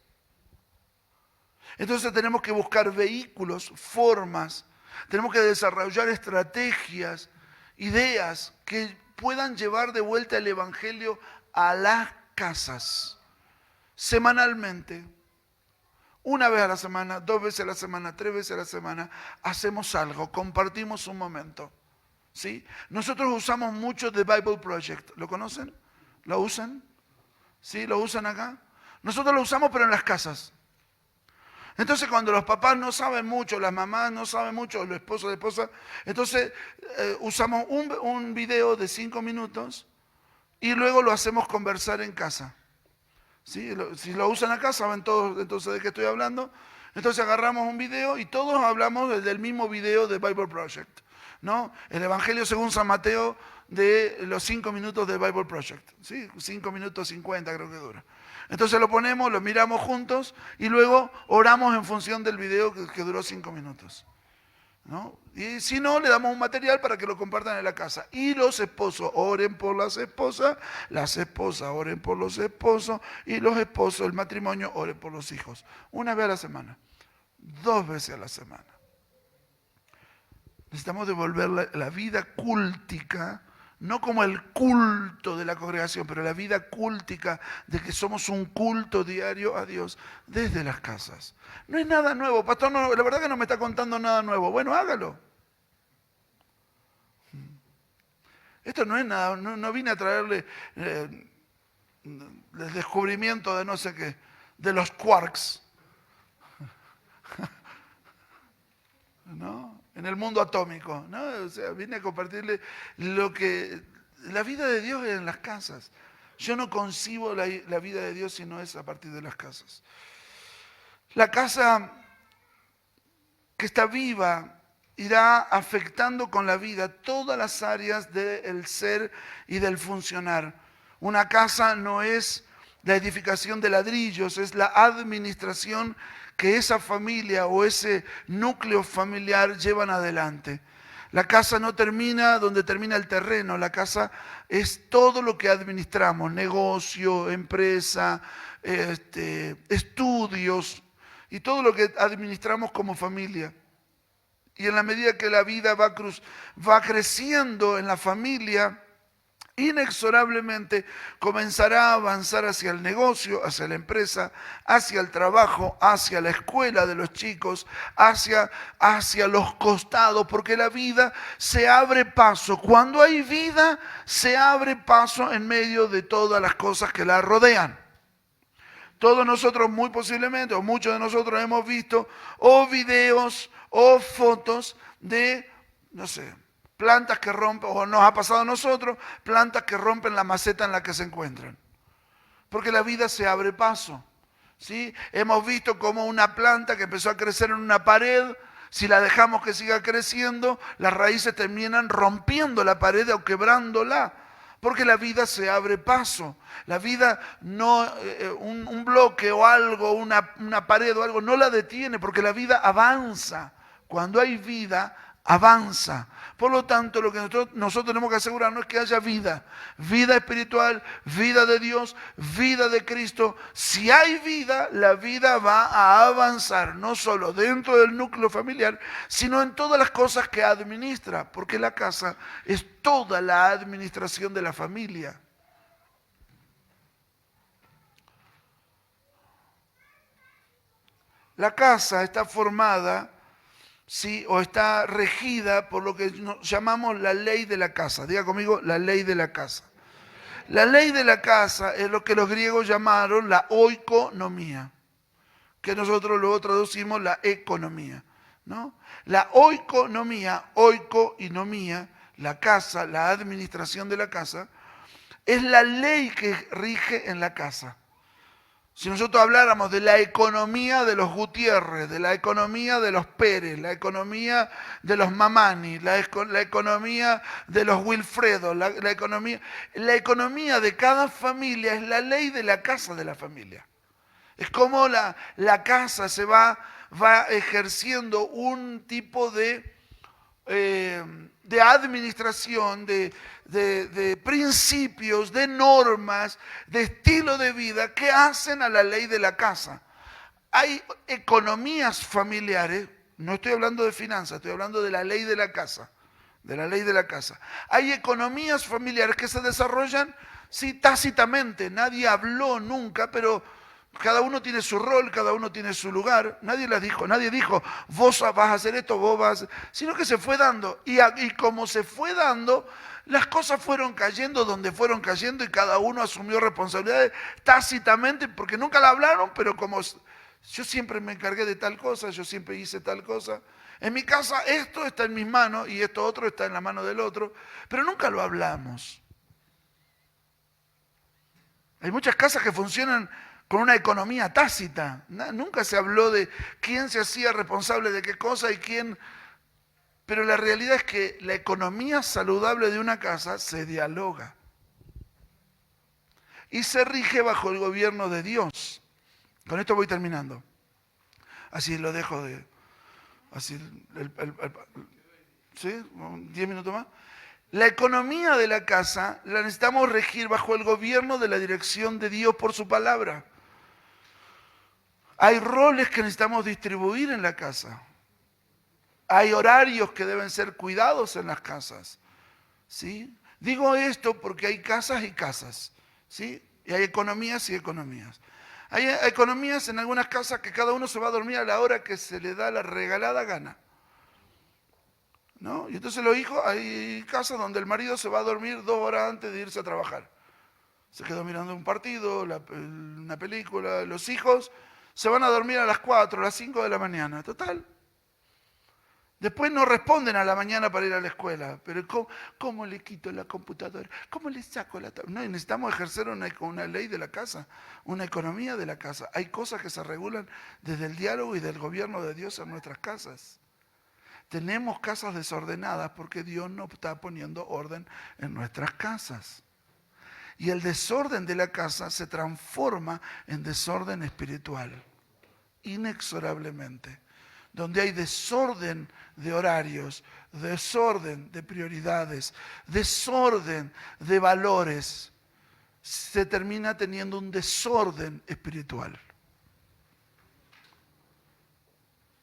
Entonces tenemos que buscar vehículos, formas. Tenemos que desarrollar estrategias, ideas que puedan llevar de vuelta el Evangelio a las casas. Semanalmente. 1 vez a la semana, 2 veces a la semana, 3 veces a la semana, hacemos algo, compartimos un momento. ¿Sí? Nosotros usamos mucho The Bible Project. ¿Lo conocen? ¿Lo usan? ¿Sí? ¿Lo usan acá? Nosotros lo usamos, pero en las casas. Entonces, cuando los papás no saben mucho, las mamás no saben mucho, los esposos de esposa, entonces usamos un video de 5 minutos y luego lo hacemos conversar en casa. ¿Sí? Si lo usan acá, saben todos entonces de qué estoy hablando. Entonces agarramos un video y todos hablamos del mismo video de Bible Project, ¿no? El Evangelio según San Mateo de los 5 minutos de Bible Project, ¿sí? 5 minutos 50 creo que dura. Entonces lo ponemos, lo miramos juntos y luego oramos en función del video que duró 5 minutos. ¿no? Y si no, le damos un material para que lo compartan en la casa. Y los esposos oren por las esposas oren por los esposos, y los esposos, el matrimonio, oren por los hijos. Una vez a la semana, 2 veces a la semana. Necesitamos devolver la vida cúltica, no como el culto de la congregación, pero la vida cúltica de que somos un culto diario a Dios desde las casas. No es nada nuevo, pastor, no, la verdad que no me está contando nada nuevo. Bueno, hágalo. Esto no es nada, no vine a traerle el descubrimiento de no sé qué, de los quarks, ¿no? En el mundo atómico, ¿no? O sea, vine a compartirle la vida de Dios en las casas. Yo no concibo la vida de Dios si no es a partir de las casas. La casa que está viva irá afectando con la vida todas las áreas del ser y del funcionar. Una casa no es la edificación de ladrillos, es la administración que esa familia o ese núcleo familiar llevan adelante. La casa no termina donde termina el terreno, la casa es todo lo que administramos, negocio, empresa, estudios y todo lo que administramos como familia. Y en la medida que la vida va creciendo en la familia, inexorablemente comenzará a avanzar hacia el negocio, hacia la empresa, hacia el trabajo, hacia la escuela de los chicos, hacia los costados, porque la vida se abre paso. Cuando hay vida, se abre paso en medio de todas las cosas que la rodean. Todos nosotros muy posiblemente, o muchos de nosotros hemos visto o videos o fotos de, no sé, plantas que rompen, o nos ha pasado a nosotros, plantas que rompen la maceta en la que se encuentran. Porque la vida se abre paso, ¿sí? Hemos visto cómo una planta que empezó a crecer en una pared, si la dejamos que siga creciendo, las raíces terminan rompiendo la pared o quebrándola. Porque la vida se abre paso. La vida no, un bloque o algo, una pared o algo, no la detiene porque la vida avanza. Cuando hay vida, avanza. Por lo tanto, lo que nosotros tenemos que asegurarnos es que haya vida. Vida espiritual, vida de Dios, vida de Cristo. Si hay vida, la vida va a avanzar, no solo dentro del núcleo familiar, sino en todas las cosas que administra, porque la casa es toda la administración de la familia. La casa está formada, sí, o está regida por lo que llamamos la ley de la casa. Diga conmigo, la ley de la casa. La ley de la casa es lo que los griegos llamaron la oikonomía, que nosotros luego traducimos la economía, ¿no? La oikonomía, la casa, la administración de la casa, es la ley que rige en la casa. Si nosotros habláramos de la economía de los Gutiérrez, de la economía de los Pérez, la economía de los Mamani, la economía de los Wilfredo, la economía de cada familia es la ley de la casa de la familia. Es como la casa se va ejerciendo un tipo de administración, de principios, de normas, de estilo de vida que hacen a la ley de la casa. Hay economías familiares, no estoy hablando de finanzas, estoy hablando de la ley de la casa, de la ley de la casa. Hay economías familiares que se desarrollan, sí, tácitamente, nadie habló nunca, pero cada uno tiene su rol, cada uno tiene su lugar. Nadie dijo, vos vas a hacer esto, vos vas a hacer... Sino que se fue dando. Y como se fue dando, las cosas fueron cayendo donde fueron cayendo y cada uno asumió responsabilidades tácitamente, porque nunca la hablaron, pero como yo siempre me encargué de tal cosa, yo siempre hice tal cosa. En mi casa esto está en mis manos y esto otro está en la mano del otro, pero nunca lo hablamos. Hay muchas casas que funcionan con una economía tácita. Nunca se habló de quién se hacía responsable de qué cosa y quién... Pero la realidad es que la economía saludable de una casa se dialoga. Y se rige bajo el gobierno de Dios. Con esto voy terminando. Así lo dejo Así, ¿sí? 10 minutos más. La economía de la casa la necesitamos regir bajo el gobierno de la dirección de Dios por su palabra. Hay roles que necesitamos distribuir en la casa. Hay horarios que deben ser cuidados en las casas. ¿Sí? Digo esto porque hay casas y casas. ¿Sí? Y hay economías y economías. Hay economías en algunas casas que cada uno se va a dormir a la hora que se le da la regalada gana. ¿No? Y entonces los hijos, hay casas donde el marido se va a dormir 2 horas antes de irse a trabajar. Se quedó mirando un partido, una película. Los hijos se van a dormir a las 4, a las 5 de la mañana. Total. Después no responden a la mañana para ir a la escuela. Pero ¿cómo le quito la computadora? ¿Cómo le saco la tablet? No, necesitamos ejercer una ley de la casa, una economía de la casa. Hay cosas que se regulan desde el diálogo y del gobierno de Dios en nuestras casas. Tenemos casas desordenadas porque Dios no está poniendo orden en nuestras casas. Y el desorden de la casa se transforma en desorden espiritual, inexorablemente. Donde hay desorden de horarios, desorden de prioridades, desorden de valores, se termina teniendo un desorden espiritual.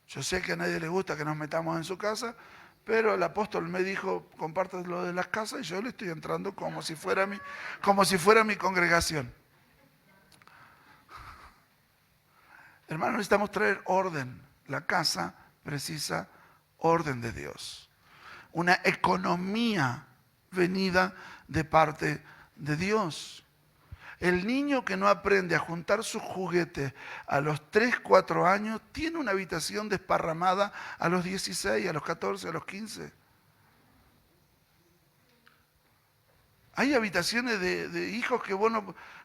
Yo sé que a nadie le gusta que nos metamos en su casa, pero el apóstol me dijo, comparte lo de las casas, y yo le estoy entrando como si fuera mi congregación. Hermanos, necesitamos traer orden. La casa precisa orden de Dios. Una economía venida de parte de Dios. El niño que no aprende a juntar sus juguetes a los 3, 4 años, tiene una habitación desparramada a los 16, a los 14, a los 15. Hay habitaciones de hijos que vos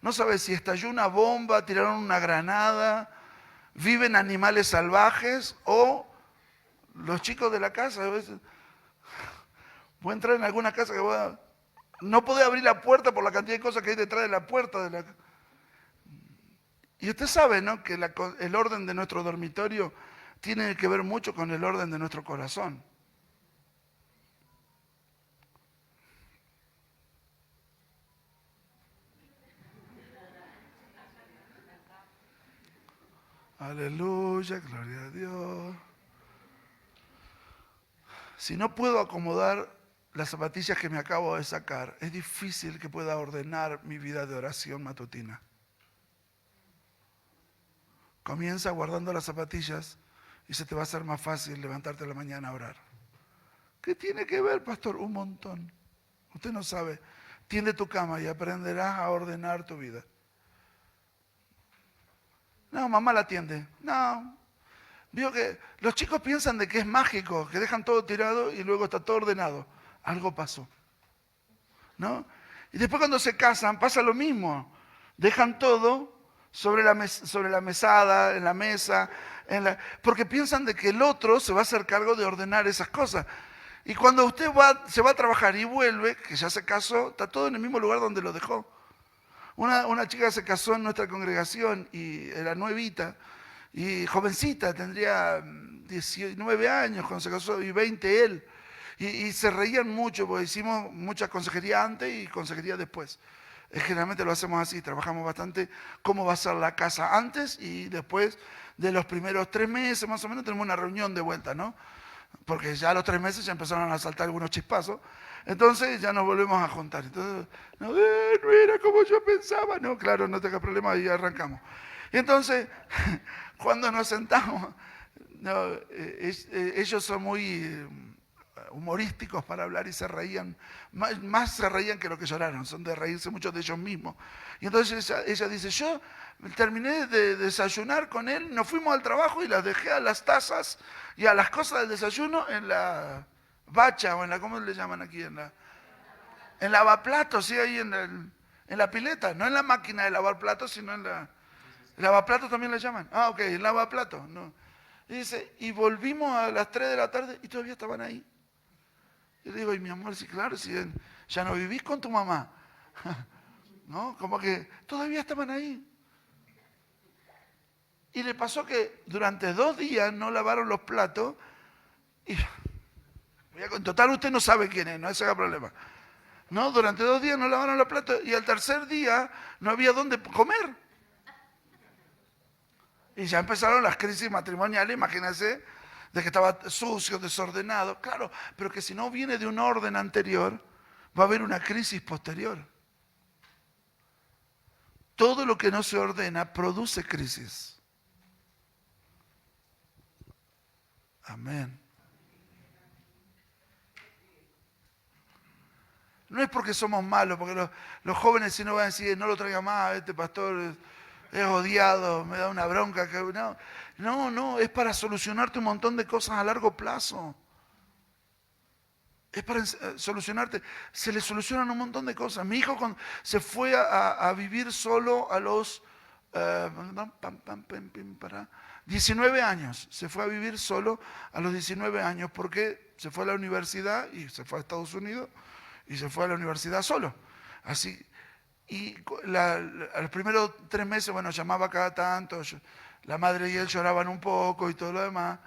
no sabes si estalló una bomba, tiraron una granada, viven animales salvajes o los chicos de la casa. A veces, vos entrar en alguna casa que no podés abrir la puerta por la cantidad de cosas que hay detrás de la puerta. Y usted sabe, ¿no?, que el orden de nuestro dormitorio tiene que ver mucho con el orden de nuestro corazón. Aleluya, gloria a Dios. Si no puedo acomodar las zapatillas que me acabo de sacar, es difícil que pueda ordenar mi vida de oración matutina. Comienza guardando las zapatillas y se te va a hacer más fácil levantarte a la mañana a orar. ¿Qué tiene que ver, pastor? Un montón. Usted no sabe. Tiende tu cama y aprenderás a ordenar tu vida. No, mamá la atiende. No. Vio que los chicos piensan de que es mágico, que dejan todo tirado y luego está todo ordenado. Algo pasó. ¿No? Y después cuando se casan pasa lo mismo. Dejan todo sobre la mesada, en la mesa, porque piensan de que el otro se va a hacer cargo de ordenar esas cosas. Y cuando usted se va a trabajar y vuelve, que ya se casó, está todo en el mismo lugar donde lo dejó. Una chica se casó en nuestra congregación y era nuevita y jovencita, tendría 19 años cuando se casó y 20 él. Y se reían mucho porque hicimos mucha consejería antes y consejería después. Generalmente lo hacemos así, trabajamos bastante cómo va a ser la casa antes y después de los primeros 3 meses más o menos tenemos una reunión de vuelta, ¿no? Porque ya a los 3 meses ya empezaron a saltar algunos chispazos, entonces ya nos volvemos a juntar. Entonces, no era como yo pensaba, no, claro, no tenga problema, y arrancamos. Y entonces, cuando nos sentamos, ellos son muy humorísticos para hablar y se reían, más se reían que lo que lloraron, son de reírse mucho de ellos mismos. Y entonces ella dice, yo terminé de desayunar con él, nos fuimos al trabajo y las dejé a las tazas y a las cosas del desayuno en la bacha o en la, ¿cómo le llaman aquí? En lavaplatos, sí, ahí en la pileta, no en la máquina de lavar platos, sino en lavaplatos también le llaman. Ah, ok, en lavaplatos, no. Y dice, y volvimos a las 3 de la tarde y todavía estaban ahí. Y le digo, y mi amor, sí, claro, si ya no vivís con tu mamá. ¿No? Como que todavía estaban ahí. Y le pasó que durante 2 días no lavaron los platos Y en total usted no sabe quién es, no ese es el problema. No, durante 2 días no lavaron los platos y al tercer día no había dónde comer. Y ya empezaron las crisis matrimoniales, imagínense, de que estaba sucio, desordenado. Claro, pero que si no viene de un orden anterior, va a haber una crisis posterior. Todo lo que no se ordena produce crisis. Amén. No es porque somos malos, porque los jóvenes si no van a decir, no lo traiga más, este pastor es odiado, me da una bronca. No, es para solucionarte un montón de cosas a largo plazo. Es para solucionarte, se le solucionan un montón de cosas. Mi hijo se fue a vivir solo a los 19 años. Se fue a vivir solo a los 19 años porque se fue a la universidad y se fue a Estados Unidos y se fue a la universidad solo. Así, y a los primeros 3 meses, bueno, llamaba cada tanto, la madre y él lloraban un poco y todo lo demás.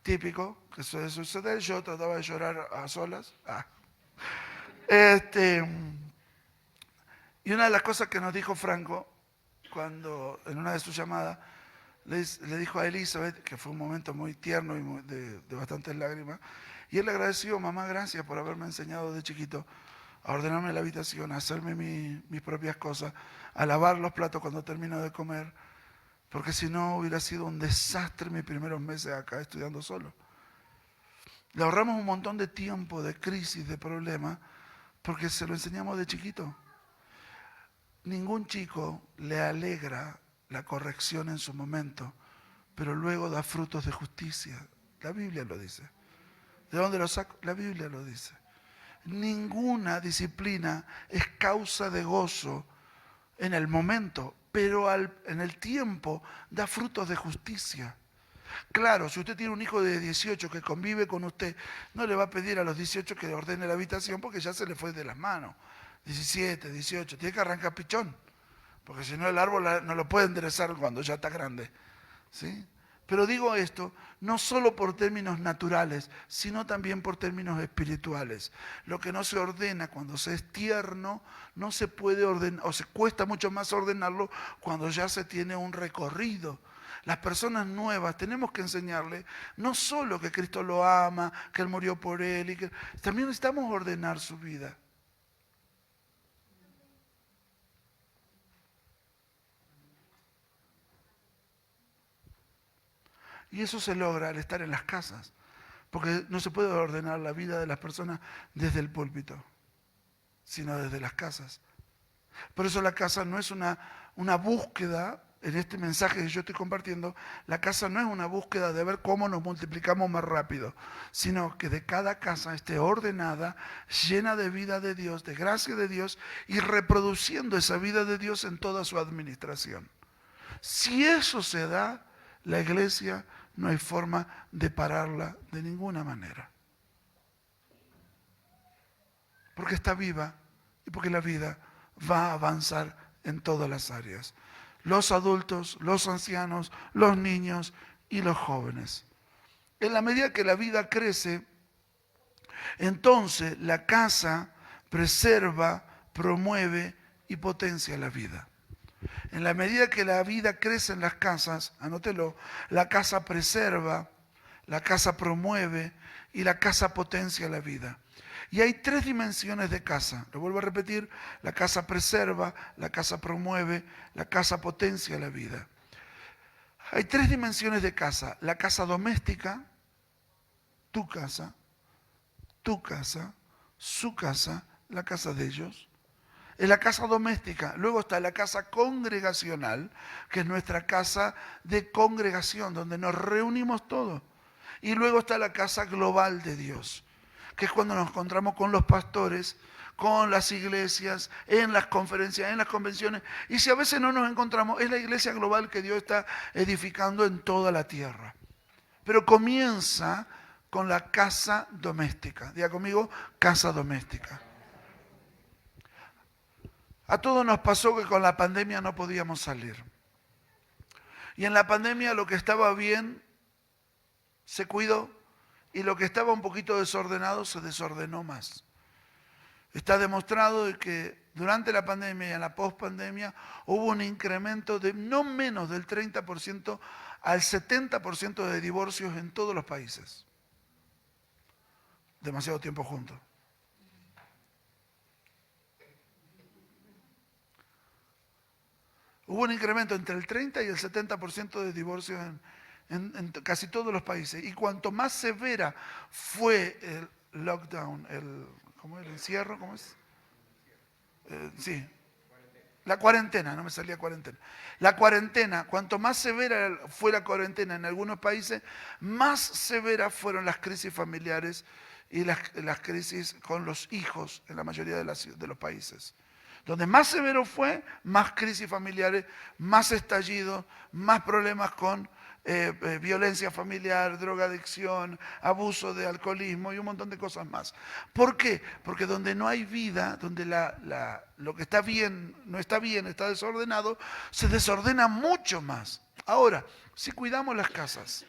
Típico, que suele suceder, yo trataba de llorar a solas. Y una de las cosas que nos dijo Franco, cuando en una de sus llamadas, le dijo a Elizabeth, que fue un momento muy tierno y de bastantes lágrimas, y él le agradeció, mamá, gracias por haberme enseñado de chiquito a ordenarme la habitación, a hacerme mis propias cosas, a lavar los platos cuando termino de comer, porque si no hubiera sido un desastre mis primeros meses acá estudiando solo. Le ahorramos un montón de tiempo, de crisis, de problemas, porque se lo enseñamos de chiquito. Ningún chico le alegra la corrección en su momento, pero luego da frutos de justicia. La Biblia lo dice. ¿De dónde lo saco? La Biblia lo dice. Ninguna disciplina es causa de gozo en el momento, pero en el tiempo da frutos de justicia. Claro, si usted tiene un hijo de 18 que convive con usted, no le va a pedir a los 18 que le ordene la habitación porque ya se le fue de las manos. 17, 18, tiene que arrancar pichón, porque si no el árbol no lo puede enderezar cuando ya está grande. ¿Sí? Pero digo esto no solo por términos naturales, sino también por términos espirituales. Lo que no se ordena cuando se es tierno, no se puede ordenar, o se cuesta mucho más ordenarlo cuando ya se tiene un recorrido. Las personas nuevas tenemos que enseñarle no solo que Cristo lo ama, que Él murió por él, también necesitamos ordenar su vida. Y eso se logra al estar en las casas, porque no se puede ordenar la vida de las personas desde el púlpito, sino desde las casas. Por eso la casa no es una búsqueda, en este mensaje que yo estoy compartiendo, la casa no es una búsqueda de ver cómo nos multiplicamos más rápido, sino que de cada casa esté ordenada, llena de vida de Dios, de gracia de Dios, y reproduciendo esa vida de Dios en toda su administración. Si eso se da, la iglesia no hay forma de pararla de ninguna manera. Porque está viva y porque la vida va a avanzar en todas las áreas. Los adultos, los ancianos, los niños y los jóvenes. En la medida que la vida crece, entonces la casa preserva, promueve y potencia la vida. En la medida que la vida crece en las casas, anótelo, la casa preserva, la casa promueve y la casa potencia la vida. Y hay 3 dimensiones de casa. Lo vuelvo a repetir, la casa preserva, la casa promueve, la casa potencia la vida. Hay 3 dimensiones de casa. La casa doméstica, tu casa, su casa, la casa de ellos. Es la casa doméstica. Luego está la casa congregacional, que es nuestra casa de congregación, donde nos reunimos todos. Y luego está la casa global de Dios, que es cuando nos encontramos con los pastores, con las iglesias, en las conferencias, en las convenciones. Y si a veces no nos encontramos, es la iglesia global que Dios está edificando en toda la tierra. Pero comienza con la casa doméstica. Diga conmigo, casa doméstica. A todos nos pasó que con la pandemia no podíamos salir. Y en la pandemia lo que estaba bien se cuidó y lo que estaba un poquito desordenado se desordenó más. Está demostrado de que durante la pandemia y en la pospandemia hubo un incremento de no menos del 30% al 70% de divorcios en todos los países. Demasiado tiempo juntos. Hubo un incremento entre el 30 y el 70% de divorcios en casi todos los países. Y cuanto más severa fue el lockdown, ¿cómo es? ¿El encierro? ¿Cómo es? Sí, la cuarentena, no me salía cuarentena. La cuarentena, cuanto más severa fue la cuarentena en algunos países, más severas fueron las crisis familiares y las crisis con los hijos en la mayoría de los países. Donde más severo fue, más crisis familiares, más estallidos, más problemas con violencia familiar, drogadicción, abuso de alcoholismo y un montón de cosas más. ¿Por qué? Porque donde no hay vida, donde lo que está bien no está bien, está desordenado, se desordena mucho más. Ahora, si cuidamos las casas,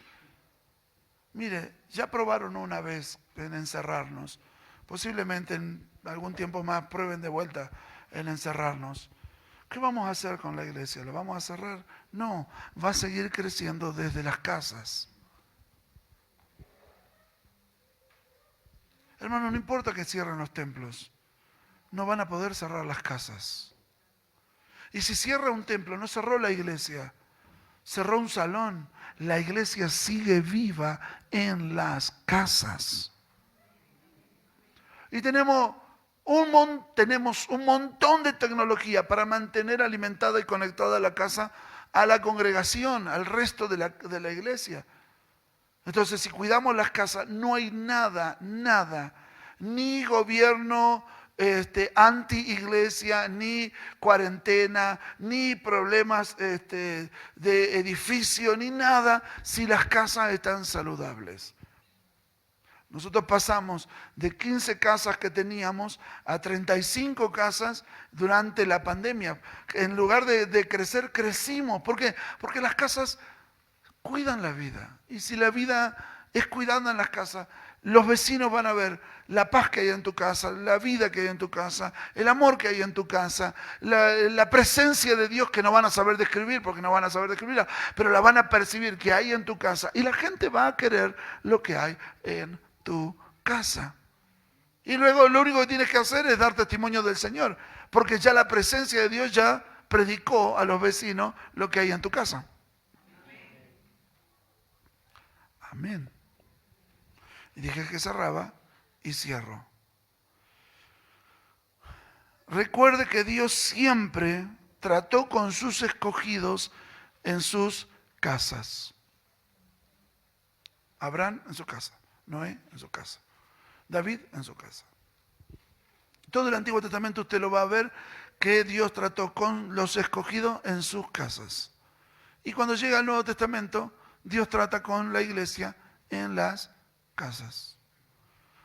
mire, ya probaron una vez en encerrarnos, posiblemente en algún tiempo más prueben de vuelta en encerrarnos. ¿Qué vamos a hacer con la iglesia? ¿La vamos a cerrar? No, va a seguir creciendo desde las casas. Hermano, no importa que cierren los templos, no van a poder cerrar las casas. Y si cierra un templo, no cerró la iglesia, cerró un salón. La iglesia sigue viva en las casas. Y tenemos un montón de tecnología para mantener alimentada y conectada la casa a la congregación, al resto de la iglesia. Entonces, si cuidamos las casas, no hay nada, ni gobierno anti-iglesia, ni cuarentena, ni problemas de edificio, ni nada, si las casas están saludables. Nosotros pasamos de 15 casas que teníamos a 35 casas durante la pandemia. En lugar de crecer, crecimos. ¿Por qué? Porque las casas cuidan la vida. Y si la vida es cuidada en las casas, los vecinos van a ver la paz que hay en tu casa, la vida que hay en tu casa, el amor que hay en tu casa, la presencia de Dios que no van a saber describir, porque no van a saber describirla, pero la van a percibir que hay en tu casa. Y la gente va a querer lo que hay en tu casa. Y luego lo único que tienes que hacer es dar testimonio del Señor, porque ya la presencia de Dios ya predicó a los vecinos lo que hay en tu casa. Amén. Y dije que cerraba y cierro. Recuerde que Dios siempre trató con sus escogidos en sus casas. Abraham en su casa, Noé en su casa, David en su casa. Todo el Antiguo Testamento usted lo va a ver que Dios trató con los escogidos en sus casas. Y cuando llega el Nuevo Testamento, Dios trata con la iglesia en las casas.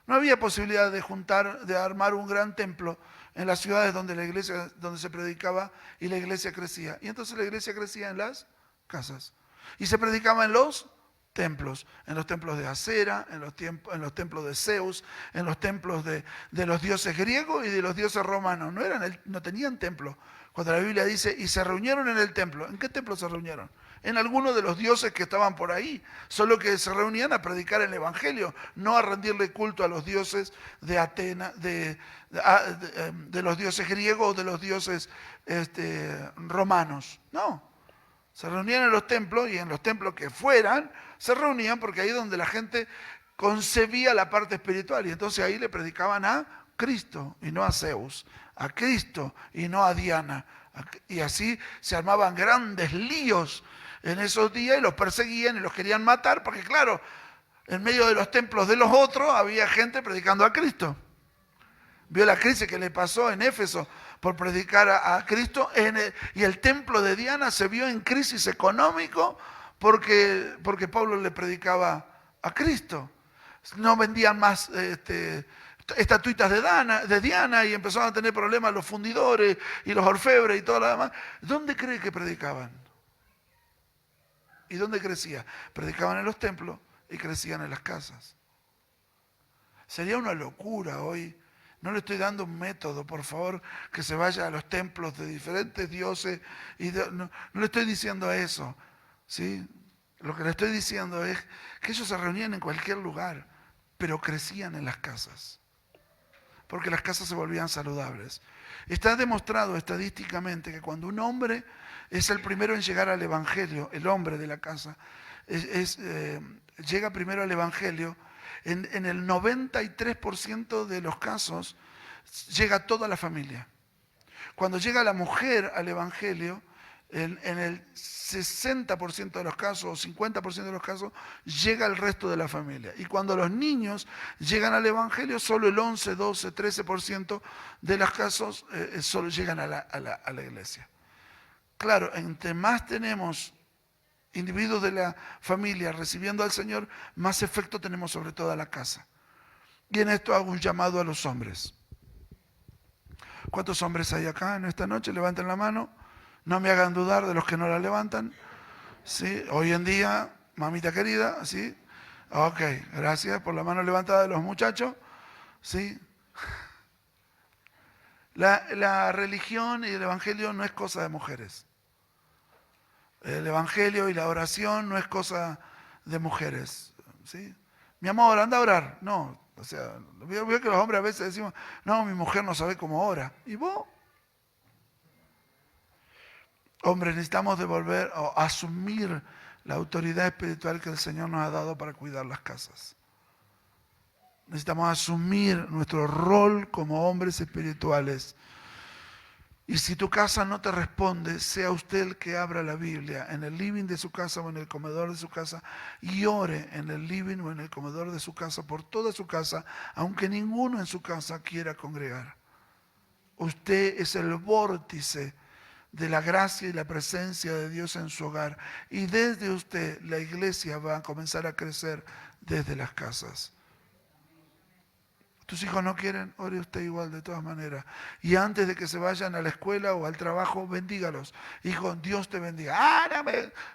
No había posibilidad de armar un gran templo en las ciudades donde se predicaba y la iglesia crecía. Y entonces la iglesia crecía en las casas. Y se predicaba en los templos de Acera, en los templos de Zeus, en los templos de los dioses griegos y de los dioses romanos. No tenían templo. Cuando la Biblia dice, y se reunieron en el templo. ¿En qué templo se reunieron? En alguno de los dioses que estaban por ahí, solo que se reunían a predicar el evangelio, no a rendirle culto a los dioses de Atenas, de los dioses griegos o de los dioses romanos. No, se reunían en los templos y en los templos que fueran, se reunían porque ahí es donde la gente concebía la parte espiritual y entonces ahí le predicaban a Cristo y no a Zeus, a Cristo y no a Diana. Y así se armaban grandes líos en esos días y los perseguían y los querían matar porque claro, en medio de los templos de los otros había gente predicando a Cristo. Vio la crisis que le pasó en Éfeso por predicar a Cristo y el templo de Diana se vio en crisis económico porque Pablo le predicaba a Cristo. No vendían más estatuitas de Diana y empezaron a tener problemas los fundidores y los orfebres y todo lo demás. ¿Dónde cree que predicaban? ¿Y dónde crecía? Predicaban en los templos y crecían en las casas. Sería una locura hoy. No le estoy dando un método, por favor, que se vaya a los templos de diferentes dioses. No le estoy diciendo eso, ¿sí? Lo que le estoy diciendo es que ellos se reunían en cualquier lugar, pero crecían en las casas, porque las casas se volvían saludables. Está demostrado estadísticamente que cuando un hombre es el primero en llegar al Evangelio, el hombre de la casa, llega primero al Evangelio, en el 93% de los casos llega toda la familia. Cuando llega la mujer al Evangelio, en el 60% de los casos o 50% de los casos llega el resto de la familia. Y cuando los niños llegan al Evangelio, solo el 11, 12, 13% de los casos solo llegan a la iglesia. Claro, entre más tenemos individuos de la familia recibiendo al Señor, más efecto tenemos sobre toda la casa. Y en esto hago un llamado a los hombres. ¿Cuántos hombres hay acá en esta noche? Levanten la mano. No me hagan dudar de los que no la levantan. ¿Sí? Hoy en día, mamita querida, ¿sí? Ok, gracias por la mano levantada de los muchachos. ¿Sí? La religión y el evangelio no es cosa de mujeres. El evangelio y la oración no es cosa de mujeres. ¿Sí? Mi amor, anda a orar. No, o sea, veo que los hombres a veces decimos, no, mi mujer no sabe cómo ora. ¿Y vos? Hombres, necesitamos devolver o asumir la autoridad espiritual que el Señor nos ha dado para cuidar las casas. Necesitamos asumir nuestro rol como hombres espirituales. Y si tu casa no te responde, sea usted el que abra la Biblia en el living de su casa o en el comedor de su casa y ore en el living o en el comedor de su casa por toda su casa, aunque ninguno en su casa quiera congregar. Usted es el vórtice de la gracia y la presencia de Dios en su hogar. Y desde usted la iglesia va a comenzar a crecer desde las casas. ¿Tus hijos no quieren? Ore usted igual de todas maneras. Y antes de que se vayan a la escuela o al trabajo, bendígalos. Hijo, Dios te bendiga.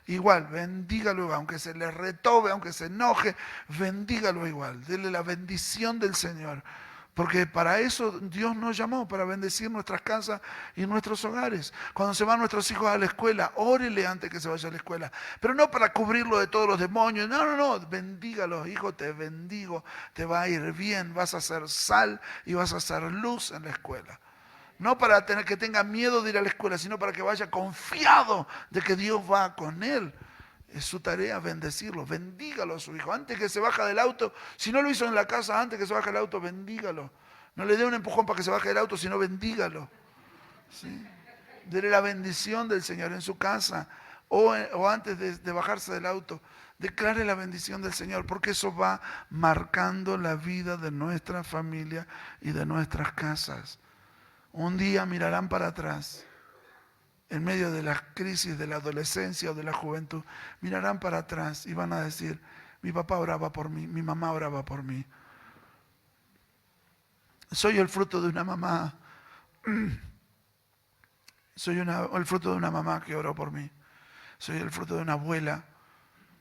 Igual, bendígalo, aunque se le retobe, aunque se enoje, bendígalo igual. Dele la bendición del Señor. Porque para eso Dios nos llamó, para bendecir nuestras casas y nuestros hogares. Cuando se van nuestros hijos a la escuela, órele antes que se vaya a la escuela. Pero no para cubrirlo de todos los demonios. No. Bendígalos, hijo, te bendigo. Te va a ir bien. Vas a ser sal y vas a ser luz en la escuela. No para tener que tenga miedo de ir a la escuela, sino para que vaya confiado de que Dios va con él. Es su tarea bendecirlo, bendígalo a su hijo. Antes que se baja del auto, si no lo hizo en la casa, antes que se baje del auto, bendígalo. No le dé un empujón para que se baje del auto, sino bendígalo. ¿Sí? Dele la bendición del Señor en su casa o antes de bajarse del auto. Declare la bendición del Señor, porque eso va marcando la vida de nuestra familia y de nuestras casas. Un día mirarán para atrás. En medio de la crisis de la adolescencia o de la juventud, mirarán para atrás y van a decir, mi papá oraba por mí, mi mamá oraba por mí. Soy el fruto de una mamá, el fruto de una mamá que oró por mí. Soy el fruto de una abuela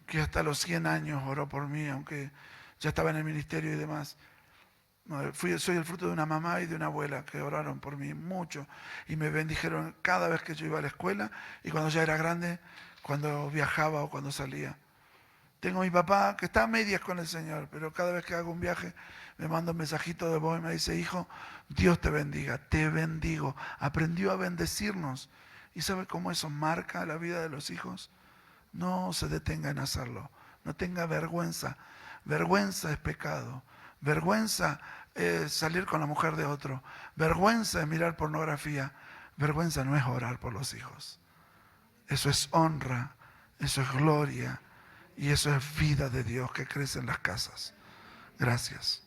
que hasta los 100 años oró por mí, aunque ya estaba en el ministerio y demás. Soy el fruto de una mamá y de una abuela que oraron por mí mucho y me bendijeron cada vez que yo iba a la escuela y cuando ya era grande, cuando viajaba o cuando salía. Tengo a mi papá que está a medias con el Señor, pero cada vez que hago un viaje me manda un mensajito de voz y me dice, hijo, Dios te bendiga, te bendigo. Aprendió a bendecirnos. ¿Y sabe cómo eso marca la vida de los hijos? No se detenga en hacerlo. No tenga vergüenza. Vergüenza es pecado. Vergüenza es salir con la mujer de otro. Vergüenza es mirar pornografía. Vergüenza no es orar por los hijos. Eso es honra, eso es gloria y eso es vida de Dios que crece en las casas. Gracias.